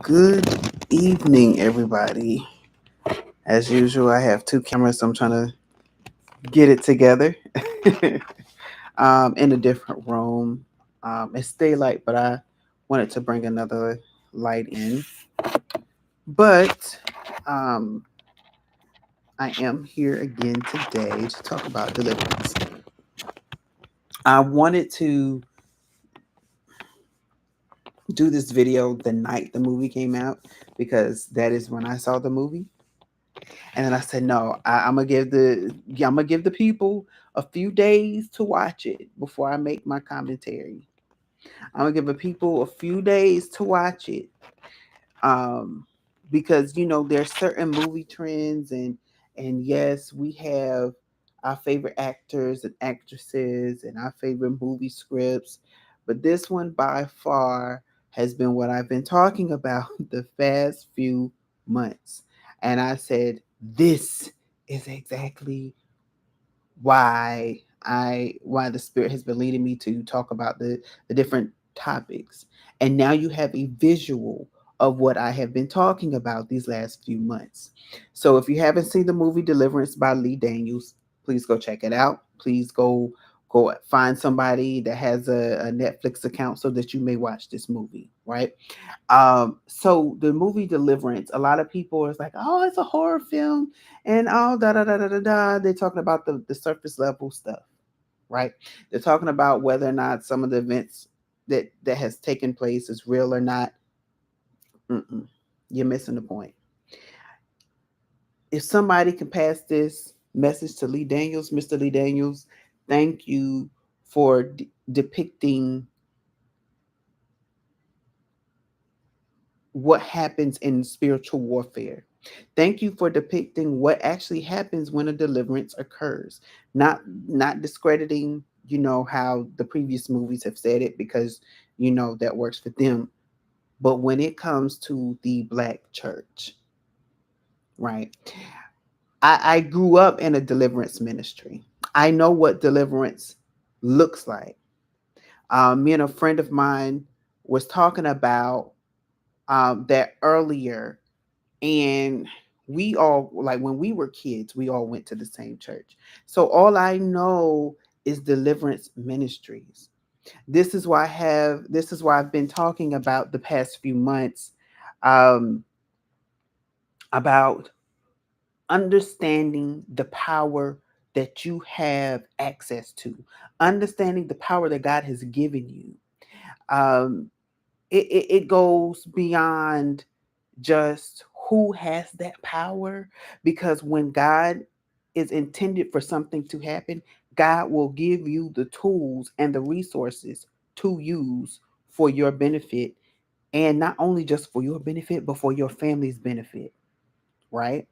Good evening, everybody. As usual, I have two cameras. So I'm trying to get it together in a different room. It's daylight, but I wanted to bring another light in. But um, I am here again today to talk about deliverance. I wanted to do this video the night the movie came out because that is when I saw the movie. And then I said, no, I'm gonna give the people a few days to watch it before I make my commentary. I'm gonna give the people a few days to watch it. Um, because there's certain movie trends and yes, we have our favorite actors and actresses and our favorite movie scripts, but this one by far has been what I've been talking about the past few months. And I said, this is exactly why the spirit has been leading me to talk about the different topics. And now you have a visual of what I have been talking about these last few months. So if you haven't seen the movie Deliverance by Lee Daniels, please go check it out. Please go find somebody that has a Netflix account so that you may watch this movie, right? So the movie Deliverance, a lot of people is like, oh, it's a horror film, and all da da da da da da. They're talking about the surface level stuff, right? They're talking about whether or not some of the events that has taken place is real or not. Mm-mm. You're missing the point. If somebody can pass this message to Lee Daniels, Mr. Lee Daniels, thank you for depicting what happens in spiritual warfare. Thank you for depicting what actually happens when a deliverance occurs. Not discrediting, how the previous movies have said it because that works for them. But when it comes to the black church, right? I grew up in a deliverance ministry. I know what deliverance looks like. Me and a friend of mine was talking about that earlier. And we all, like, when we were kids, we all went to the same church. So all I know is deliverance ministries. This is why I've been talking about the past few months, um, about understanding the power that you have access to, understanding the power that God has given you. Um, it goes beyond just who has that power, because when God is intended for something to happen, God will give you the tools and the resources to use for your benefit, and not only just for your benefit but for your family's benefit, right?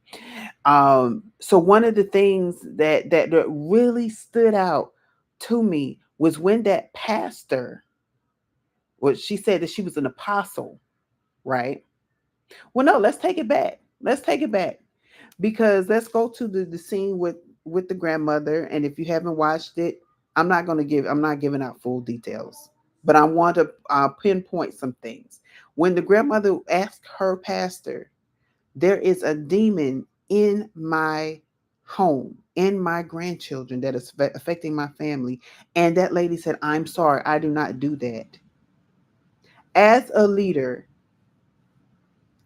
So one of the things that really stood out to me was when that pastor, well, she said that she was an apostle, right? Well, no, let's take it back. Let's take it back, because let's go to the scene with the grandmother. And if you haven't watched it, I'm not giving out full details, but I want to pinpoint some things. When the grandmother asked her pastor, there is a demon in my home, in my grandchildren, that is affecting my family, and that lady said, I'm sorry, I do not do that. As a leader,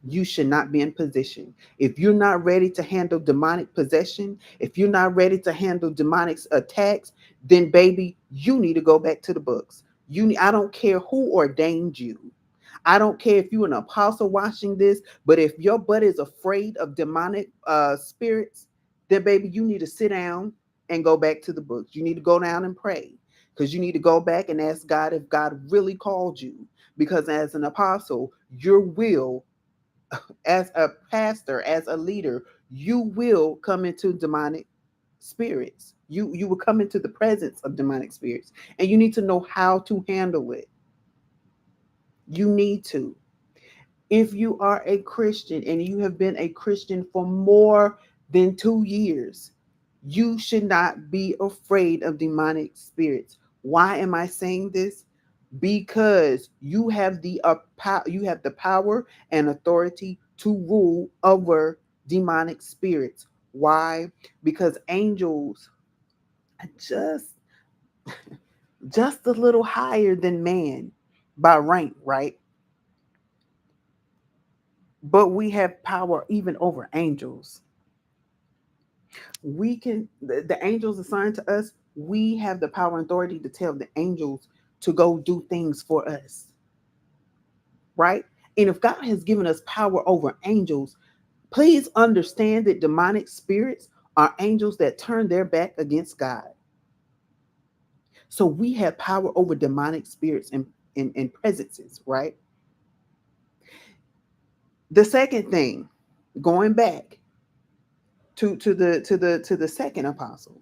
you should not be in position. If you're not ready to handle demonic possession, if you're not ready to handle demonic attacks, then baby, you need to go back to the books. I don't care who ordained you. I don't care if you're an apostle watching this, but if your butt is afraid of demonic spirits, then baby, you need to sit down and go back to the books. You need to go down and pray, because you need to go back and ask God if God really called you. Because as an apostle, your will, as a pastor, as a leader, you will come into demonic spirits. You will come into the presence of demonic spirits, and you need to know how to handle it. You need to. If you are a Christian and you have been a Christian for more than 2 years, you should not be afraid of demonic spirits. Why am I saying this? because you have the power and authority to rule over demonic spirits. Why? Because angels are just a little higher than man by rank, right? But we have power even over angels. The angels assigned to us, we have the power and authority to tell the angels to go do things for us, right? And if God has given us power over angels, please understand that demonic spirits are angels that turn their back against God. So we have power over demonic spirits and presences, right? The second thing, going back to the second apostle.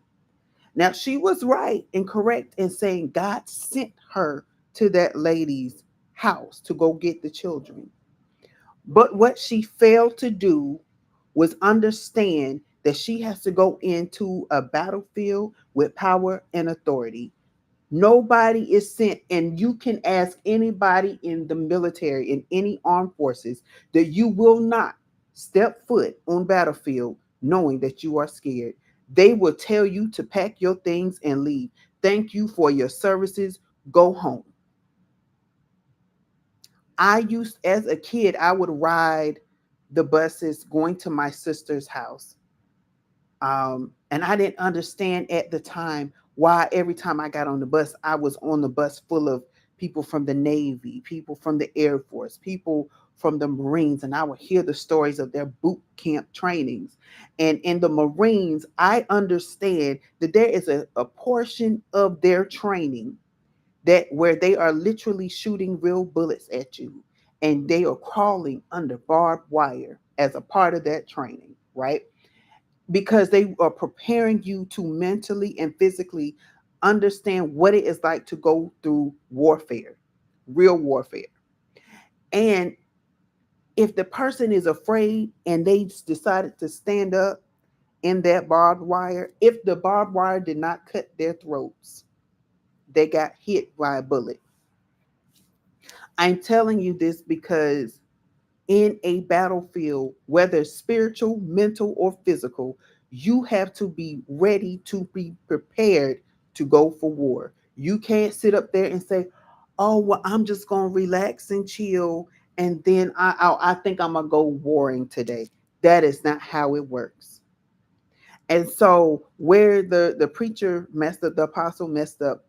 Now she was right and correct in saying God sent her to that lady's house to go get the children. But what she failed to do was understand that she has to go into a battlefield with power and authority. Nobody is sent, and you can ask anybody in the military, in any armed forces, that you will not step foot on battlefield knowing that you are scared. They will tell you to pack your things and leave. Thank you for your services. Go home. As a kid, I would ride the buses going to my sister's house. And I didn't understand at the time why every time I got on the bus, I was on the bus full of people from the Navy, people from the Air Force, people from the Marines, and I would hear the stories of their boot camp trainings. And in the Marines, I understand that there is a portion of their training that where they are literally shooting real bullets at you, and they are crawling under barbed wire as a part of that training, right? Because they are preparing you to mentally and physically understand what it is like to go through warfare, real warfare. And if the person is afraid and they decided to stand up in that barbed wire, if the barbed wire did not cut their throats, they got hit by a bullet. I'm telling you this because in a battlefield, whether spiritual, mental, or physical, you have to be ready to be prepared to go for war. You can't sit up there and say, "Oh, well, I'm just gonna relax and chill, and then I think I'm gonna go warring today." That is not how it works. And so, where the preacher messed up, the apostle messed up,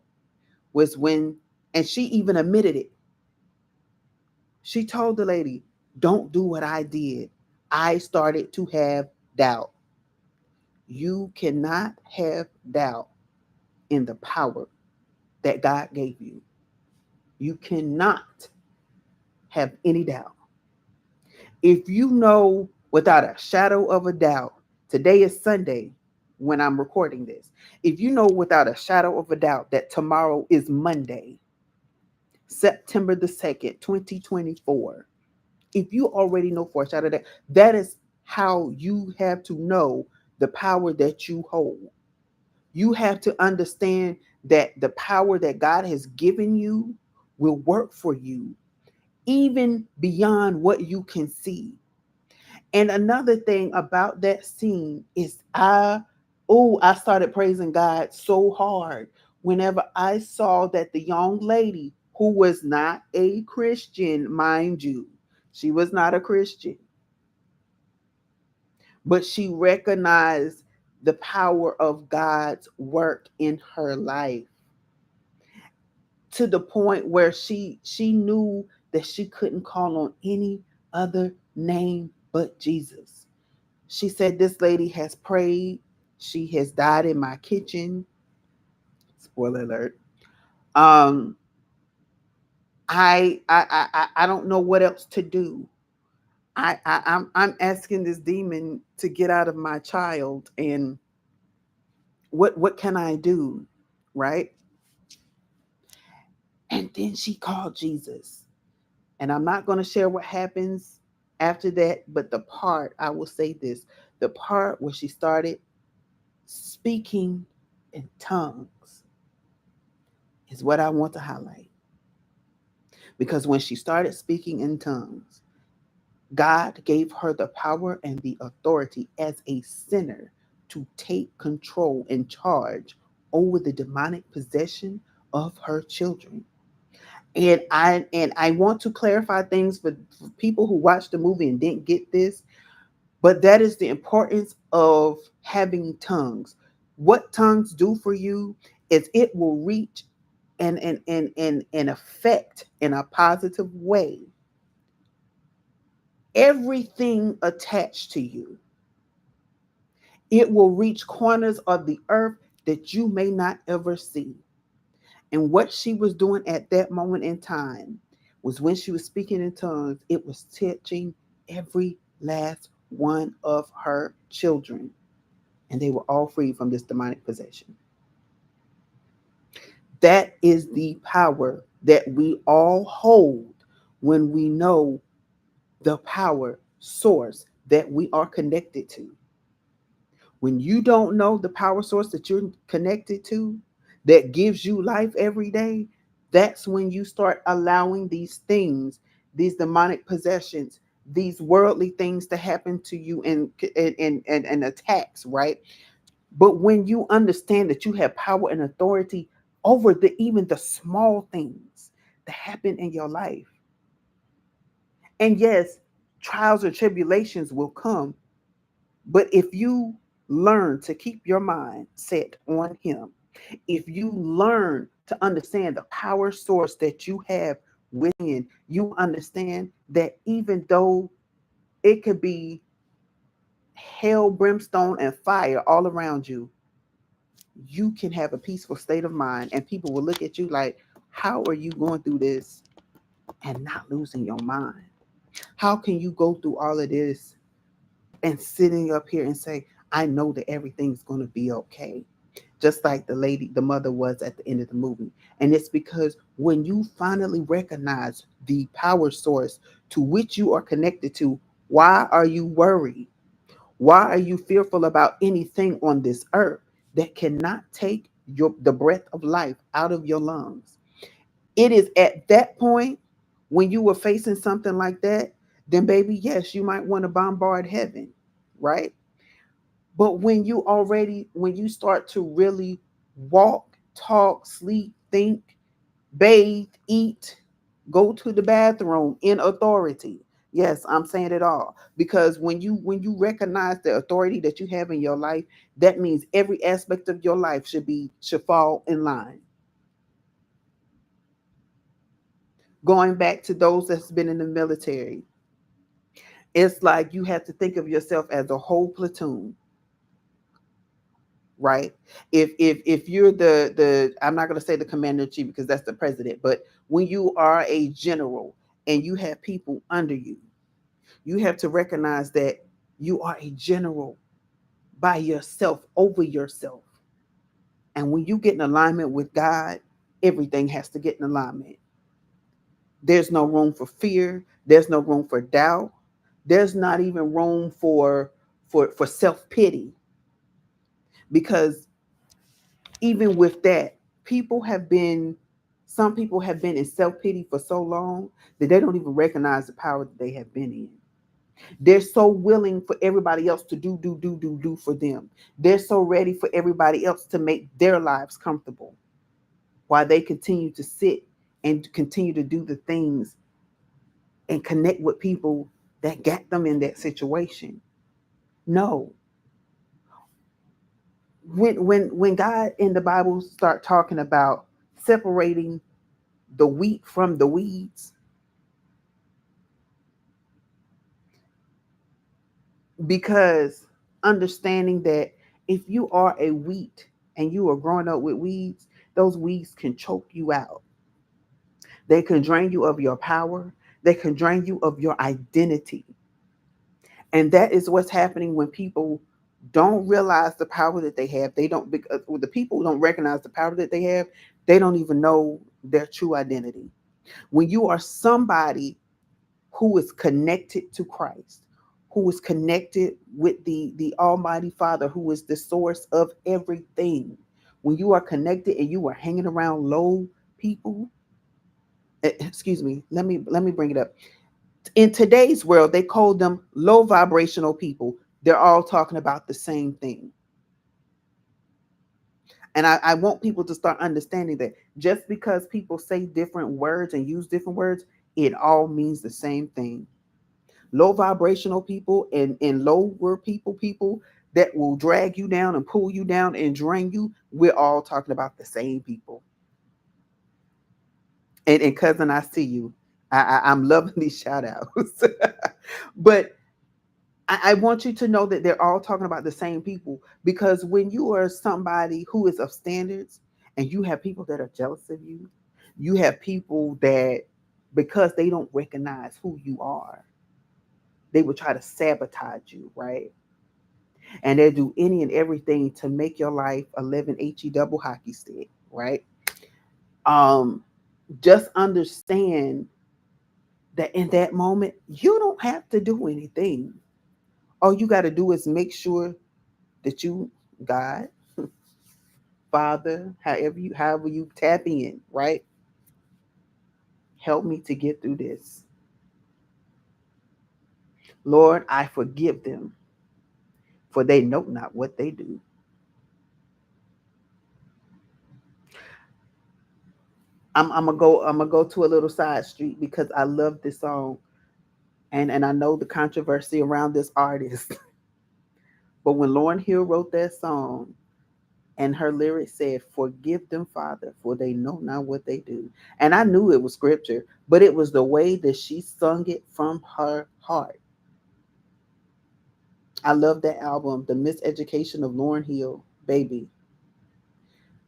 was when, and she even admitted it. She told the lady, "Don't do what I did. I started to have doubt." You cannot have doubt in the power that God gave you. You cannot have any doubt. If you know without a shadow of a doubt, today is Sunday when I'm recording this. If you know without a shadow of a doubt that tomorrow is Monday, September the 2nd, 2024, if you already know for a shadow that, that is how you have to know the power that you hold. You have to understand that the power that God has given you will work for you even beyond what you can see. And another thing about that scene is I started praising God so hard whenever I saw that the young lady, who was not a Christian, mind you, she was not a Christian, but she recognized the power of God's work in her life to the point where she knew that she couldn't call on any other name but Jesus. She said, "This lady has prayed. She has died in my kitchen." Spoiler alert. Um, I don't know what else to do. I'm asking this demon to get out of my child, and what can I do, right? And then she called Jesus, and I'm not going to share what happens after that, but the part, I will say this, the part where she started speaking in tongues is what I want to highlight. Because when she started speaking in tongues, God gave her the power and the authority as a sinner to take control and charge over the demonic possession of her children. And I want to clarify things for people who watched the movie and didn't get this, but that is the importance of having tongues. What tongues do for you is it will reach and affect in a positive way everything attached to you. It will reach corners of the earth that you may not ever see. And what she was doing at that moment in time was when she was speaking in tongues, it was touching every last one of her children. And they were all free from this demonic possession. That is the power that we all hold when we know the power source that we are connected to. When you don't know the power source that you're connected to that gives you life every day, that's when you start allowing these things, these demonic possessions, these worldly things to happen to you and attacks, right? But when you understand that you have power and authority over the even the small things that happen in your life. And yes, trials or tribulations will come, but if you learn to keep your mind set on him, if you learn to understand the power source that you have within, you understand that even though it could be hell, brimstone, and fire all around you, you can have a peaceful state of mind, and people will look at you like, how are you going through this and not losing your mind? How can you go through all of this and sitting up here and say, I know that everything's going to be okay? Just like the mother was at the end of the movie. And it's because when you finally recognize the power source to which you are connected to, why are you worried? Why are you fearful about anything on this earth that cannot take the breath of life out of your lungs? It is at that point when you were facing something like that, then baby, yes, you might want to bombard heaven, right? But when you start to really walk, talk, sleep, think, bathe, eat, go to the bathroom in authority. Yes, I'm saying it all because when you recognize the authority that you have in your life, that means every aspect of your life should fall in line. Going back to those that's been in the military, it's like you have to think of yourself as a whole platoon, right? If you're the I'm not going to say the commander in chief because that's the president, but when you are a general and you have people under you, you have to recognize that you are a general by yourself over yourself. And when you get in alignment with God, everything has to get in alignment. There's no room for fear, there's no room for doubt, there's not even room for self-pity, because even with that, people have been some people have been in self-pity for so long that they don't even recognize the power that they have been in. They're so willing for everybody else to do for them. They're so ready for everybody else to make their lives comfortable while they continue to sit and continue to do the things and connect with people that got them in that situation. No. When God in the Bible start talking about separating the wheat from the weeds, because understanding that if you are a wheat and you are growing up with weeds, those weeds can choke you out. They can drain you of your power. They can drain you of your identity. And that is what's happening when people don't realize the power that they have. They don't, because when the people don't recognize the power that they have, they don't even know their true identity. When you are somebody who is connected to Christ, who is connected with the Almighty Father, who is the source of everything. When you are connected and you are hanging around low people, Excuse me. Let me bring it up. In today's world, they call them low vibrational people. They're all talking about the same thing. And I want people to start understanding that just because people say different words and use different words, it all means the same thing. Low vibrational people and lower people that will drag you down and pull you down and drain you, we're all talking about the same people. And cousin, I see you. I'm loving these shout outs. But I want you to know that they're all talking about the same people, because when you are somebody who is of standards and you have people that are jealous of you, you have people that, because they don't recognize who you are, they will try to sabotage you, right? And they'll do any and everything to make your life a living HE double hockey stick, right? Um, just understand that in that moment, you don't have to do anything. All you got to do is make sure that you, God, Father, however you tap in, right? Help me to get through this. Lord, I forgive them, for they know not what they do. I'm gonna go to a little side street because I love this song, and I know the controversy around this artist. But when Lauryn Hill wrote that song, and her lyrics said, "Forgive them, Father, for they know not what they do." And I knew it was scripture, but it was the way that she sung it from her heart. I love that album, The Miseducation of Lauryn Hill, baby.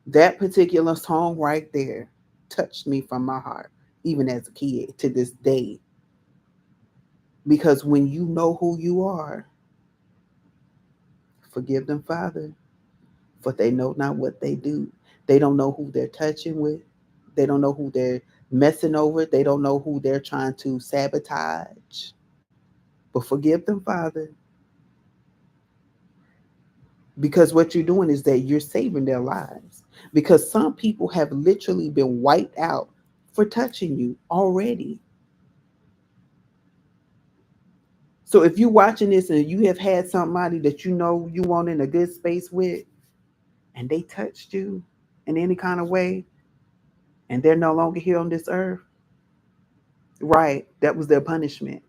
That particular song right there touched me from my heart, even as a kid to this day. Because when you know who you are, forgive them, Father, for they know not what they do. They don't know who they're touching with. They don't know who they're messing over. They don't know who they're trying to sabotage. But forgive them, Father, because what you're doing is that you're saving their lives. Because some people have literally been wiped out for touching you already. So if you're watching this and you have had somebody that you know you want in a good space with, and they touched you in any kind of way, and they're no longer here on this earth, right? That was their punishment.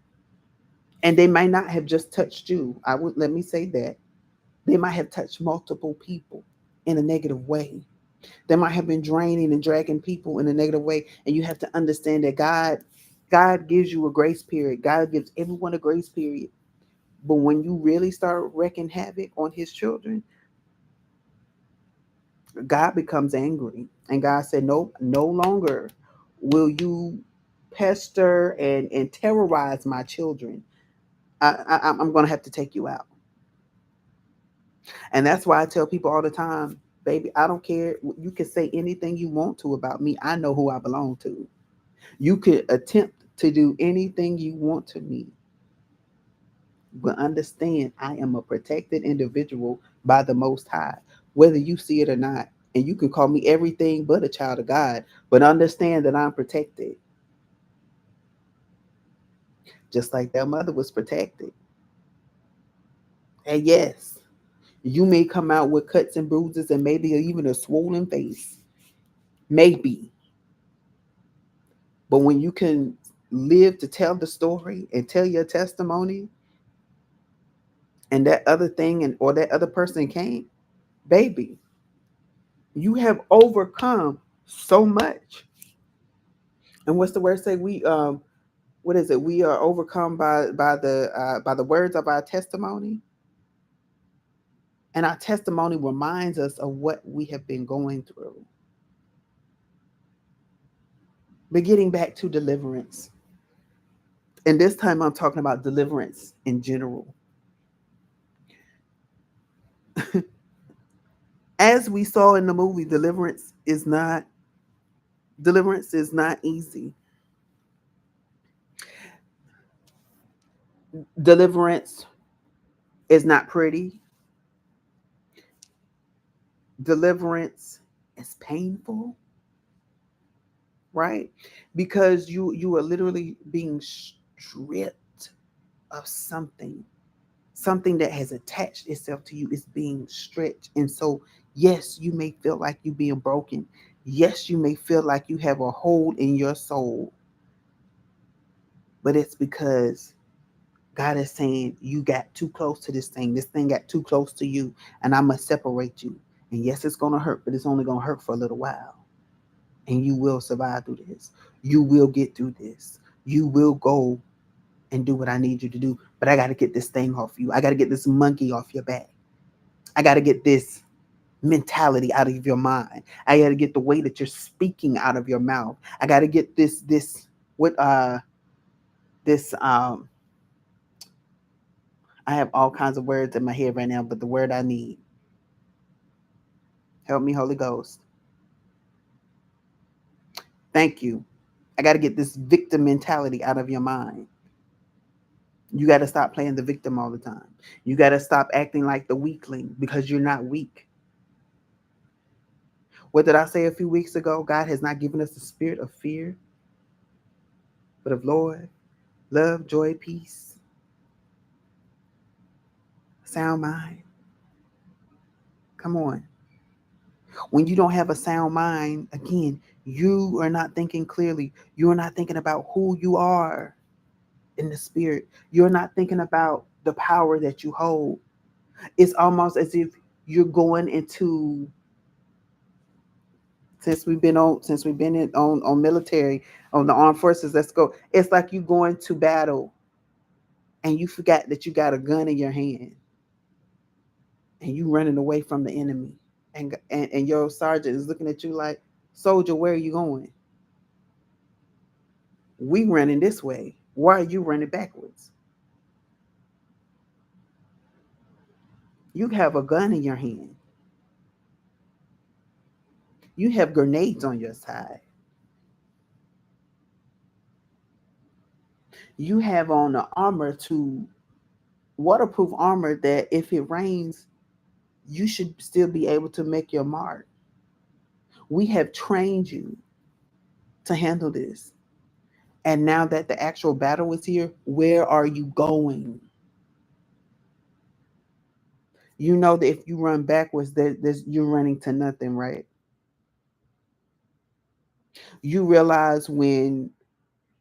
And they might not have just touched you. I would let me say that. They might have touched multiple people in a negative way. They might have been draining and dragging people in a negative way. And you have to understand that God gives you a grace period. God gives everyone a grace period. But when you really start wreaking havoc on his children, God becomes angry. And God said, "No, no longer will you pester and terrorize my children. I'm going to have to take you out." And that's why I tell people all the time, baby, I don't care. You can say anything you want to about me. I know who I belong to. You could attempt to do anything you want to me, but understand I am a protected individual by the Most High, whether you see it or not. And you can call me everything but a child of God, but understand that I'm protected, just like their mother was protected. And yes, you may come out with cuts and bruises and maybe even a swollen face. Maybe. But when you can live to tell the story and tell your testimony, and that other thing and or that other person came, baby, you have overcome so much. And what's the word say? We what is it? We are overcome by the words of our testimony. And our testimony reminds us of what we have been going through. But getting back to deliverance, and this time I'm talking about deliverance in general. As we saw in the movie, deliverance is not easy. Deliverance is not pretty. Deliverance is painful. right? Because you are literally being stripped of something that has attached itself to you is being stretched. And so, yes, you may feel like you being broken. Yes, you may feel like you have a hole in your soul, but it's because God is saying you got too close to this thing. This thing got too close to you, and I must separate you. And yes, it's going to hurt, but it's only going to hurt for a little while. And you will survive through this. You will get through this. You will go and do what I need you to do. But I got to get this thing off you. I got to get this monkey off your back. I got to get this mentality out of your mind. I got to get the way that you're speaking out of your mouth. I got to get what this I have all kinds of words in my head right now, but the word I need, help me, Holy Ghost. Thank you. I got to get this victim mentality out of your mind. You got to stop playing the victim all the time. You got to stop acting like the weakling because you're not weak. What did I say a few weeks ago? God has not given us the spirit of fear, but of Lord, love, joy, peace, sound mind. Come on. When you don't have a sound mind, again, you are not thinking clearly. You are not thinking about who you are in the spirit. You're not thinking about the power that you hold. It's almost as if you're going into, since we've been in, on military, on the armed forces, let's go. It's like you going to battle and you forgot that you got a gun in your hand and you running away from the enemy. And your sergeant is looking at you like, soldier, where are you going? We running this way. Why are you running backwards? You have a gun in your hand. You have grenades on your side. You have on the armor to waterproof armor that if it rains, you should still be able to make your mark. We have trained you to handle this. And now that the actual battle is here, where are you going? You know that if you run backwards, you're running to nothing, right? You realize when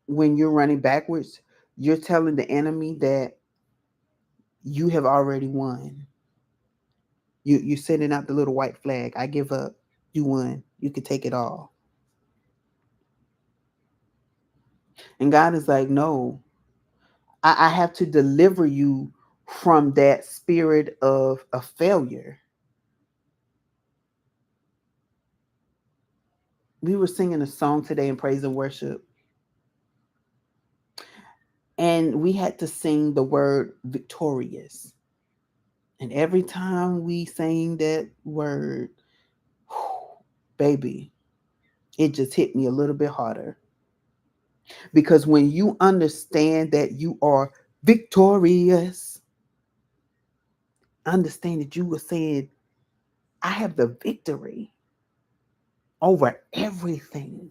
you're running backwards, you're telling the enemy that you have already won. You're sending out the little white flag. I give up. You won. You can take it all. And God is like, no, I have to deliver you from that spirit of a failure. We were singing a song today in praise and worship, and we had to sing the word victorious. And every time we sang that word, baby, it just hit me a little bit harder. Because when you understand that you are victorious, understand that you were saying, I have the victory over everything.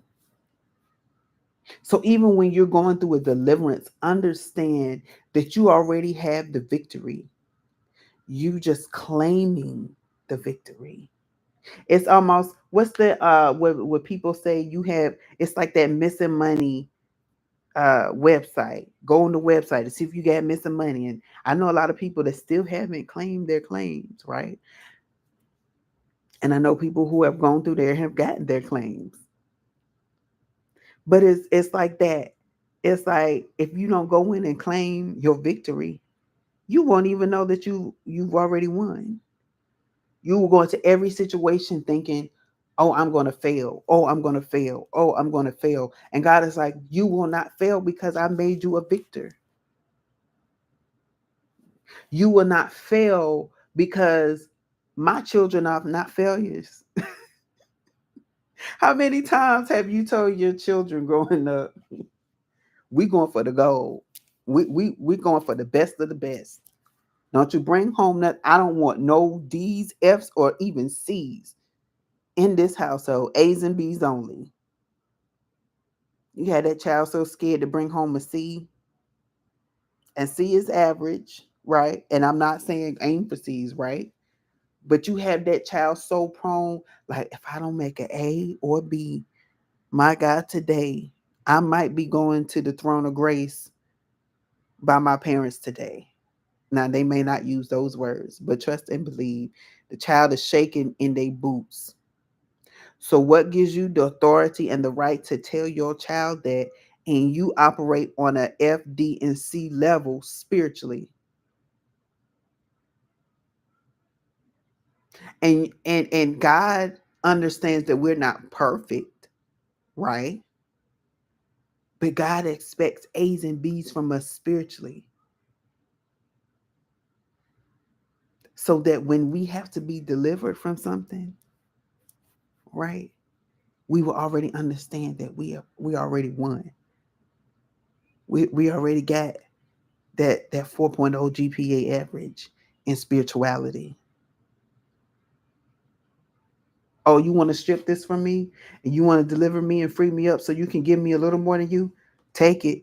So even when you're going through a deliverance, understand that you already have the victory. You just claiming the victory. It's almost, what's the what people say you have, it's like that missing money website. Go on the website to see if you got missing money. And I know a lot of people that still haven't claimed their claims, right? And I know people who have gone through there and have gotten their claims. But it's like that. It's like if you don't go in and claim your victory, you won't even know that you've already won. You will go into every situation thinking, oh, I'm going to fail. Oh, I'm going to fail. Oh, I'm going to fail. And God is like, you will not fail because I made you a victor. You will not fail because my children are not failures. How many times have you told your children growing up, we going for the gold. We going for the best of the best. Don't you bring home that I don't want no D's, F's, or even C's in this household. A's and B's only. You had that child so scared to bring home a C, and C is average, right? And I'm not saying aim for C's, right? But you have that child so prone, like, if I don't make an A or B, my God, today, I might be going to the throne of grace by my parents today. Now, they may not use those words, but trust and believe the child is shaking in their boots. So, what gives you the authority and the right to tell your child that, and you operate on a F, D, and C level spiritually? And God understands that we're not perfect, right? But God expects A's and B's from us spiritually, so that when we have to be delivered from something, right, we will already understand that we already won. We already got that 4.0 GPA average in spirituality. Oh, you want to strip this from me, and you want to deliver me and free me up so you can give me a little more than you? Take it.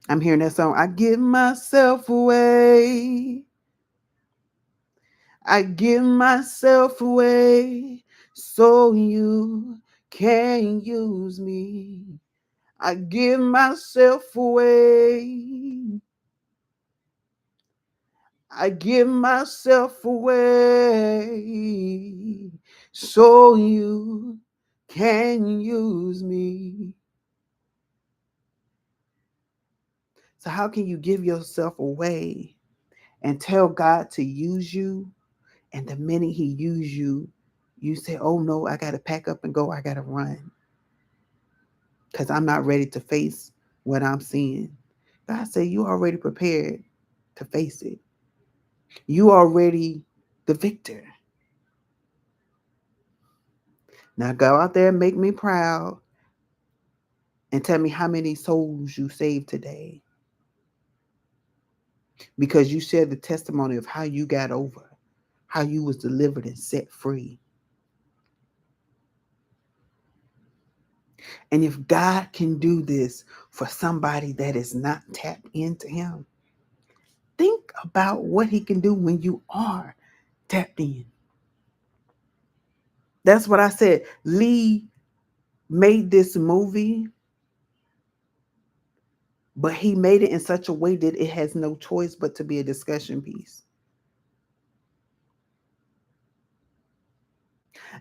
I'm hearing that song. I give myself away. I give myself away so you can use me. I give myself away. I give myself away so you can use me. So, how can you give yourself away and tell God to use you? And the minute He uses you, you say, oh no, I got to pack up and go. I got to run because I'm not ready to face what I'm seeing. God said, you already prepared to face it. You already the victor. Now go out there and make me proud and tell me how many souls you saved today, because you shared the testimony of how you got over, how you was delivered and set free. And if God can do this for somebody that is not tapped into Him, think about what He can do when you are tapped in. That's what I said. Lee made this movie, but he made it in such a way that it has no choice but to be a discussion piece.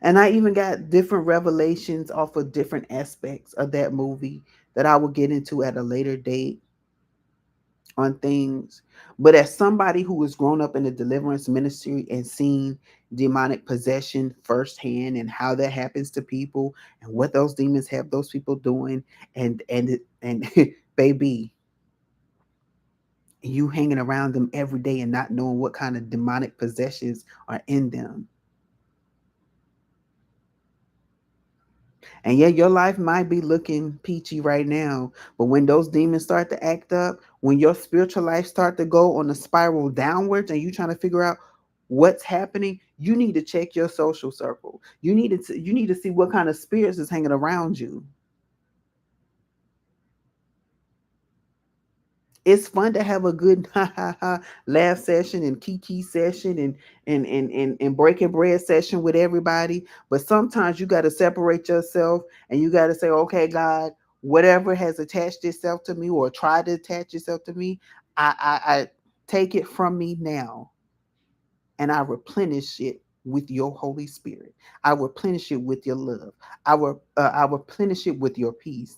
And I even got different revelations off of different aspects of that movie that I will get into at a later date on things. But as somebody who has grown up in the deliverance ministry and seen demonic possession firsthand and how that happens to people and what those demons have those people doing, and baby, you hanging around them every day and not knowing what kind of demonic possessions are in them. And yeah, your life might be looking peachy right now, but when those demons start to act up, when your spiritual life start to go on a spiral downwards and you trying to figure out what's happening, you need to check your social circle. You need to see what kind of spirits is hanging around you. It's fun to have a good laugh session and kiki session and breaking bread session with everybody, but sometimes you got to separate yourself and you got to say, okay, God, whatever has attached itself to me or tried to attach itself to me, I take it from me now, and I replenish it with your Holy Spirit. I replenish it with your love. I replenish it with your peace,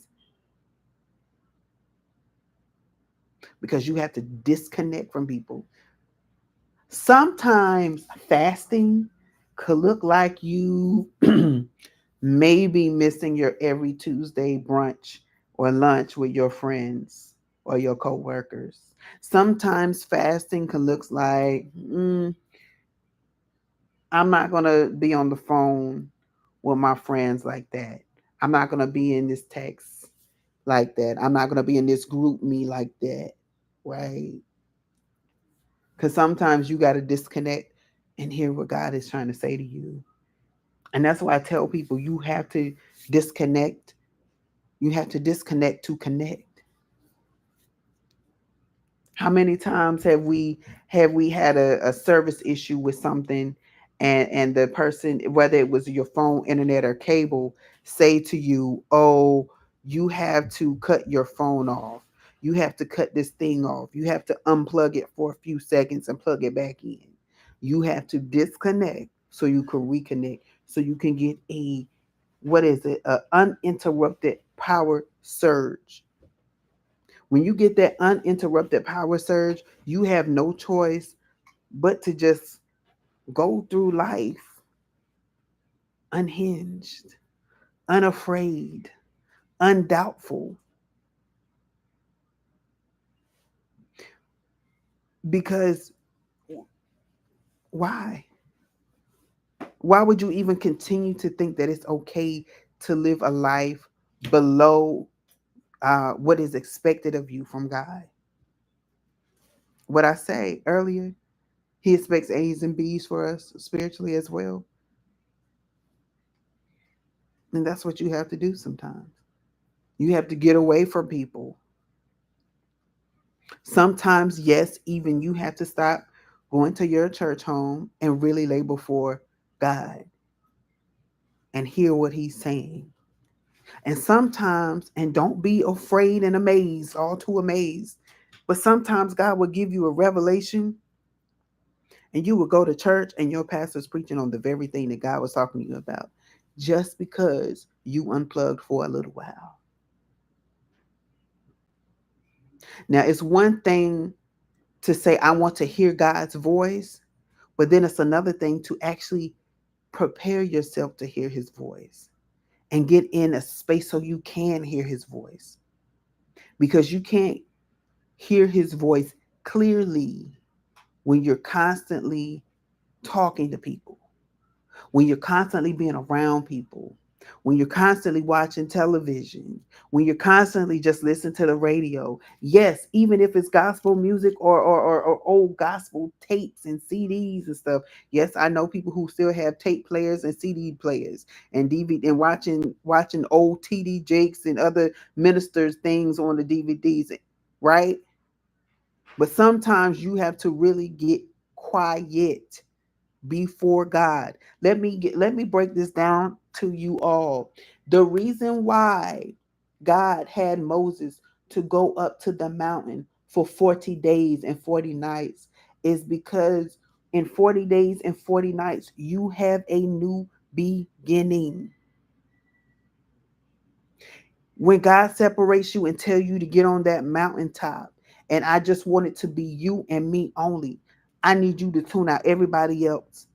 because you have to disconnect from people. Sometimes fasting could look like you maybe missing your every Tuesday brunch or lunch with your friends or your coworkers. Sometimes fasting can look like, I'm not going to be on the phone with my friends like that. I'm not going to be in this text like that. I'm not going to be in this group me like that. Right? Because sometimes you got to disconnect and hear what God is trying to say to you. And that's why I tell people you have to disconnect You have to disconnect to connect. How many times have we had a service issue with something, and the person, whether it was your phone, internet, or cable, say to you, "Oh, you have to cut your phone off. You have to cut this thing off. You have to unplug it for a few seconds and plug it back in. You have to disconnect so you can reconnect, so you can get a, what is it? A uninterrupted power surge. When you get that uninterrupted power surge, you have no choice but to just go through life unhinged, unafraid, undoubtful. Because why? Why would you even continue to think that it's okay to live a life below what is expected of you from God? What I say earlier, He expects A's and B's for us spiritually as well. And that's what you have to do sometimes. You have to get away from people. Sometimes, yes, even you have to stop going to your church home and really lay before God and hear what He's saying. And sometimes, and don't be afraid and amazed, all too amazed, but sometimes God will give you a revelation and you will go to church and your pastor's preaching on the very thing that God was talking to you about just because you unplugged for a little while. Now, it's one thing to say, I want to hear God's voice, but then it's another thing to actually prepare yourself to hear His voice and get in a space so you can hear His voice, because you can't hear His voice clearly when you're constantly talking to people, when you're constantly being around people, when you're constantly watching television, when you're constantly just listening to the radio. Yes, even if it's gospel music or old gospel tapes and CDs and stuff. Yes, I know people who still have tape players and CD players and DVD, and watching old TD Jakes and other ministers things on the DVDs, right? But sometimes you have to really get quiet before God. Let me break this down to you all. The reason why God had Moses to go up to the mountain for 40 days and 40 nights is because in 40 days and 40 nights you have a new beginning. When God separates you and tell you to get on that mountaintop, and I just want it to be you and me only, I need you to tune out everybody else,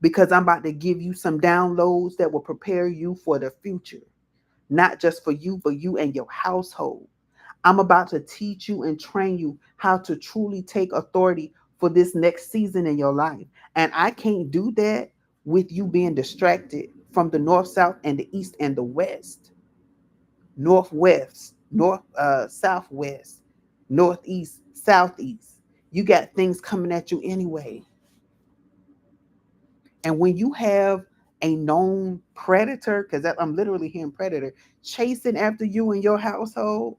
because I'm about to give you some downloads that will prepare you for the future, not just for you, but you and your household. I'm about to teach you and train you how to truly take authority for this next season in your life. And I can't do that with you being distracted from the north, south, and the east and the west, northwest, southwest, northeast, southeast. You got things coming at you anyway. And when you have a known predator, because I'm literally hearing predator chasing after you in your household,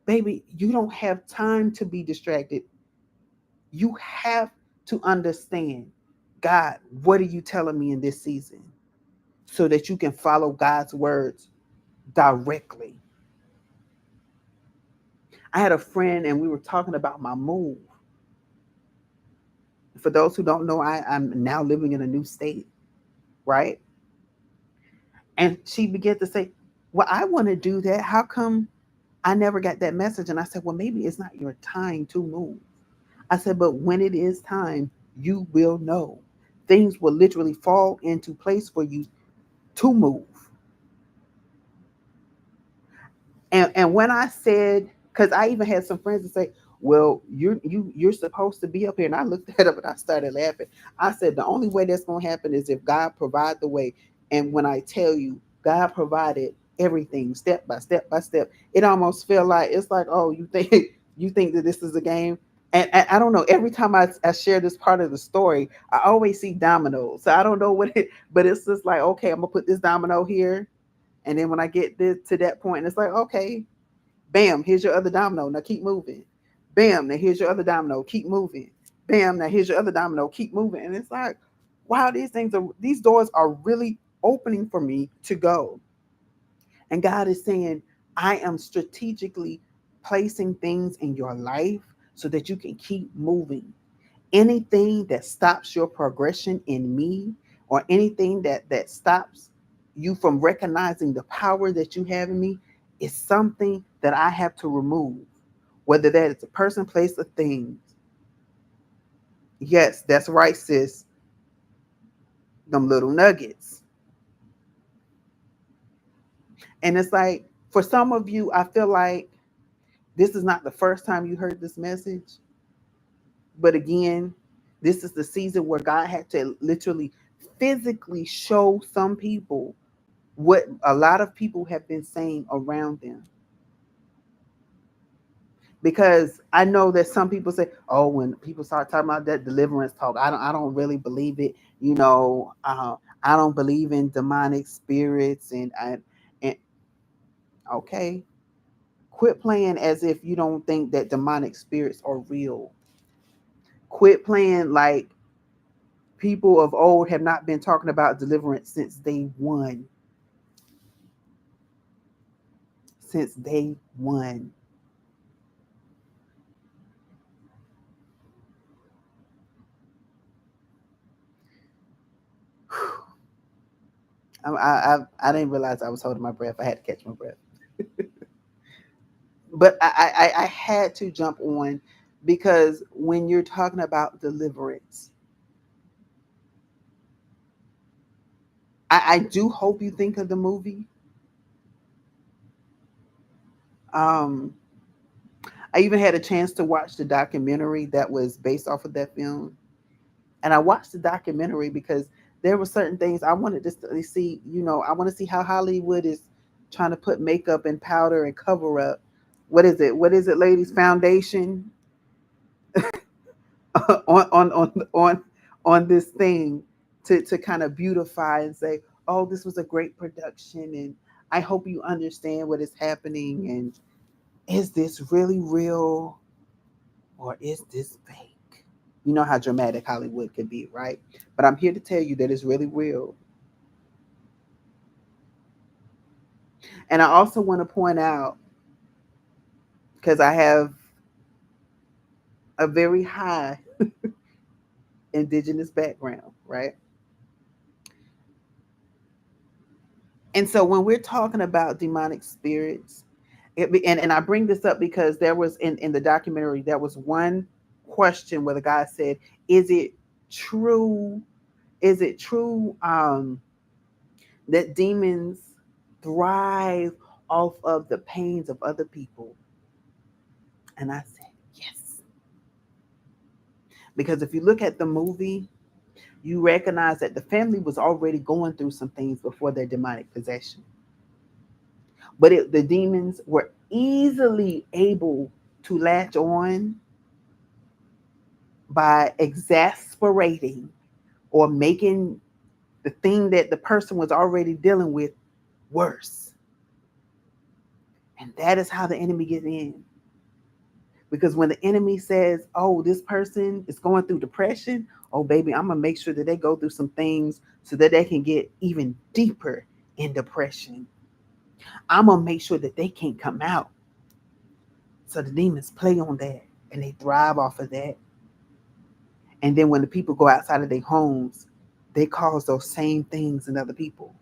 baby, you don't have time to be distracted. You have to understand, God, what are you telling me in this season? So that you can follow God's words directly. I had a friend and we were talking about my move. For those who don't know, I'm now living in a new state, right? And she began to say, well, I want to do that. How come I never got that message? And I said, well, maybe it's not your time to move. I said, but when it is time, you will know. Things will literally fall into place for you to move. And when I said, because I even had some friends that say, well, you're supposed to be up here. And I looked that up and I started laughing. I said, the only way that's gonna happen is if God provide the way. And when I tell you, God provided everything step by step by step, it almost felt like it's like, oh, you think you think that this is a game. And I don't know. Every time I share this part of the story, I always see dominoes. So I don't know what it, but it's just like, okay, I'm gonna put this domino here, And then when I get to that point, it's like, okay, bam, here's your other domino. Now keep moving. Bam, now here's your other domino. Keep moving. Bam, now here's your other domino. Keep moving. And it's like, wow, these doors are really opening for me to go. And God is saying, I am strategically placing things in your life so that you can keep moving. Anything that stops your progression in me, or anything that stops you from recognizing the power that you have in me, is something that I have to remove. Whether that is a person, place, or thing. Yes, that's right, sis. Them little nuggets. And it's like, for some of you, I feel like this is not the first time you heard this message. But again, this is the season where God had to literally physically show some people what a lot of people have been saying around them. Because I know that some people say, "Oh, when people start talking about that deliverance talk, I don't really believe it. I don't believe in demonic spirits." And okay, quit playing as if you don't think that demonic spirits are real. Quit playing like people of old have not been talking about deliverance since day one. Since day one. I didn't realize I was holding my breath. I had to catch my breath. But I had to jump on, because when you're talking about deliverance, I do hope you think of the movie. Um, I even had a chance to watch the documentary that was based off of that film. And I watched the documentary because there were certain things I wanted to see. I want to see how Hollywood is trying to put makeup and powder and cover up. What is it? What is it, ladies? Foundation on this thing to kind of beautify and say, oh, this was a great production, and I hope you understand what is happening, and is this really real, or is this fake? You know how dramatic Hollywood can be, right? But I'm here to tell you that it's really real. And I also want to point out, because I have a very high indigenous background, right? And so when we're talking about demonic spirits, and I bring this up because there was in the documentary, there was one question where the guy said, is it true? Is it true that demons thrive off of the pains of other people? And I said, yes. Because if you look at the movie, you recognize that the family was already going through some things before their demonic possession. But the demons were easily able to latch on by exasperating or making the thing that the person was already dealing with worse. And that is how the enemy gets in. Because when the enemy says, oh, this person is going through depression, oh, baby, I'm going to make sure that they go through some things so that they can get even deeper in depression. I'm going to make sure that they can't come out. So the demons play on that and they thrive off of that. And then when the people go outside of their homes, they cause those same things in other people.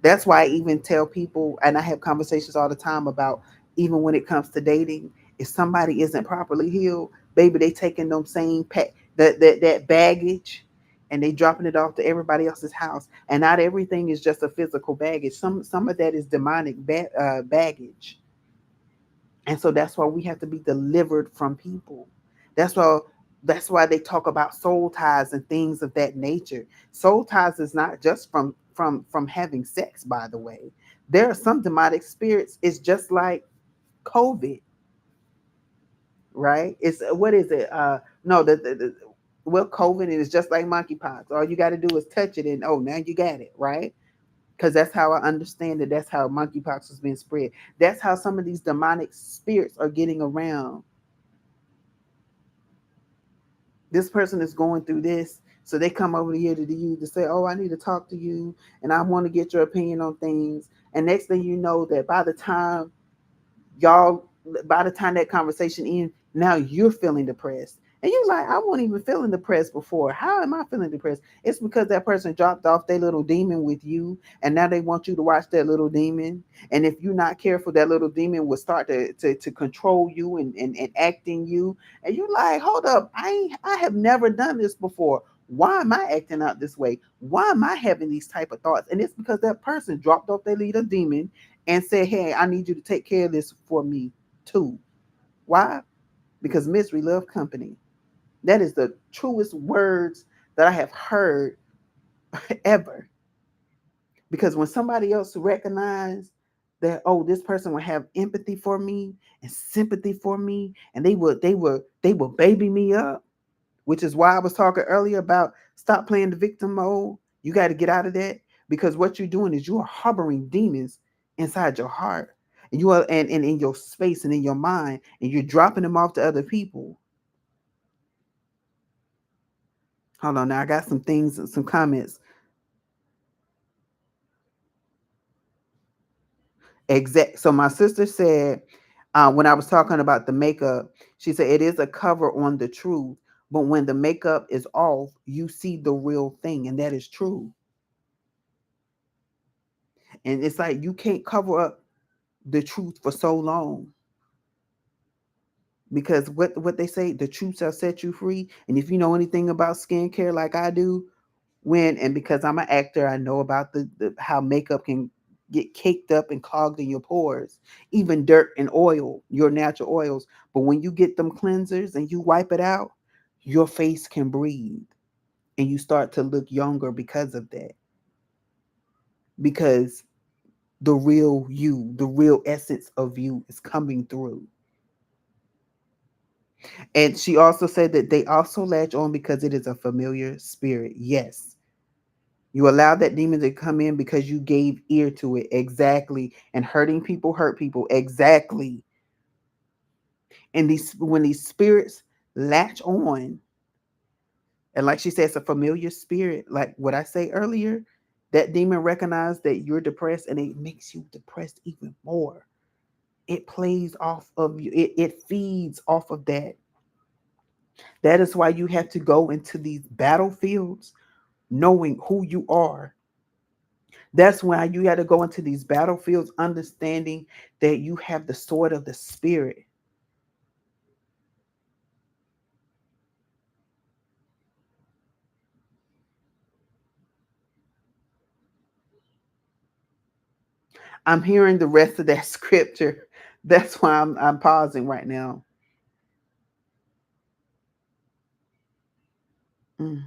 That's why I even tell people, and I have conversations all the time about, even when it comes to dating, if somebody isn't properly healed, baby, they taking them same that baggage, and they dropping it off to everybody else's house. And not everything is just a physical baggage. Some of that is demonic baggage. And so that's why we have to be delivered from people. That's why that's why they talk about soul ties and things of that nature. Soul ties is not just from having sex, by the way. There are some demonic spirits. It's just like COVID, right? It's what is it? No, well, COVID is just like monkeypox. All you got to do is touch it, and oh, now you got it, right? because that's how I understand it. That's how monkeypox was being spread. That's how some of these demonic spirits are getting around. This person is going through this, so they come over here to you to say, "Oh, I need to talk to you, and I want to get your opinion on things." And next thing you know, that y'all by the time that conversation ends, now you're feeling depressed. And you're like, I wasn't even feeling depressed before. How am I feeling depressed? It's because that person dropped off their little demon with you, and now they want you to watch that little demon. And if you're not careful, that little demon will start to control you and act in you. And you're like, hold up, I have never done this before. Why am I acting out this way? Why am I having these type of thoughts? And it's because that person dropped off their little demon and said, hey, I need you to take care of this for me too. Why? Because misery love company. That is the truest words that I have heard ever. Because when somebody else recognize that, oh, this person will have empathy for me and sympathy for me, and they will baby me up, which is why I was talking earlier about stop playing the victim mode. You got to get out of that, because what you're doing is you are harboring demons inside your heart, and you are and in your space and in your mind, and you're dropping them off to other people. Hold on, now I got some things, some comments. Exact. So my sister said, when I was talking about the makeup, she said it is a cover on the truth, but when the makeup is off, you see the real thing, and that is true. And it's like you can't cover up the truth for so long, because what they say, the truth shall set you free. And if you know anything about skincare like I do, and because I'm an actor, I know about the how makeup can get caked up and clogged in your pores, even dirt and oil, your natural oils. But when you get them cleansers and you wipe it out, your face can breathe, and you start to look younger because of that. Because the real you, the real essence of you is coming through. And she also said that they also latch on because it is a familiar spirit. Yes. You allowed that demon to come in because you gave ear to it. Exactly. And hurting people hurt people. Exactly. And when these spirits latch on, and like she said, it's a familiar spirit. Like what I say earlier, that demon recognizes that you're depressed, and it makes you depressed even more. It plays off of you. It feeds off of that. That is why you have to go into these battlefields knowing who you are. That's why you got to go into these battlefields understanding that you have the sword of the spirit. I'm hearing the rest of that scripture. That's why I'm pausing right now. Mm,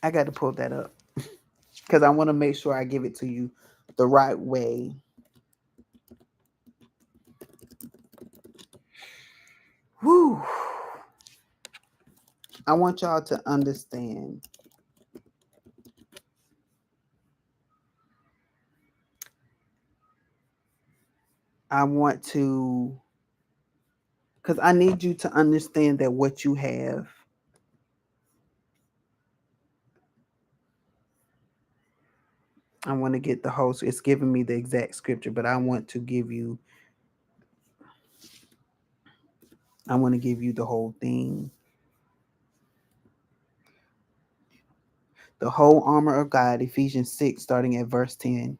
I got to pull that up because I want to make sure I give it to you the right way. Whew. I want y'all to understand. I want to, because I need you to understand that what you have. I want to get the whole. It's giving me the exact scripture, but I want to give you. I want to give you the whole thing. The whole armor of God, Ephesians 6, starting at verse 10.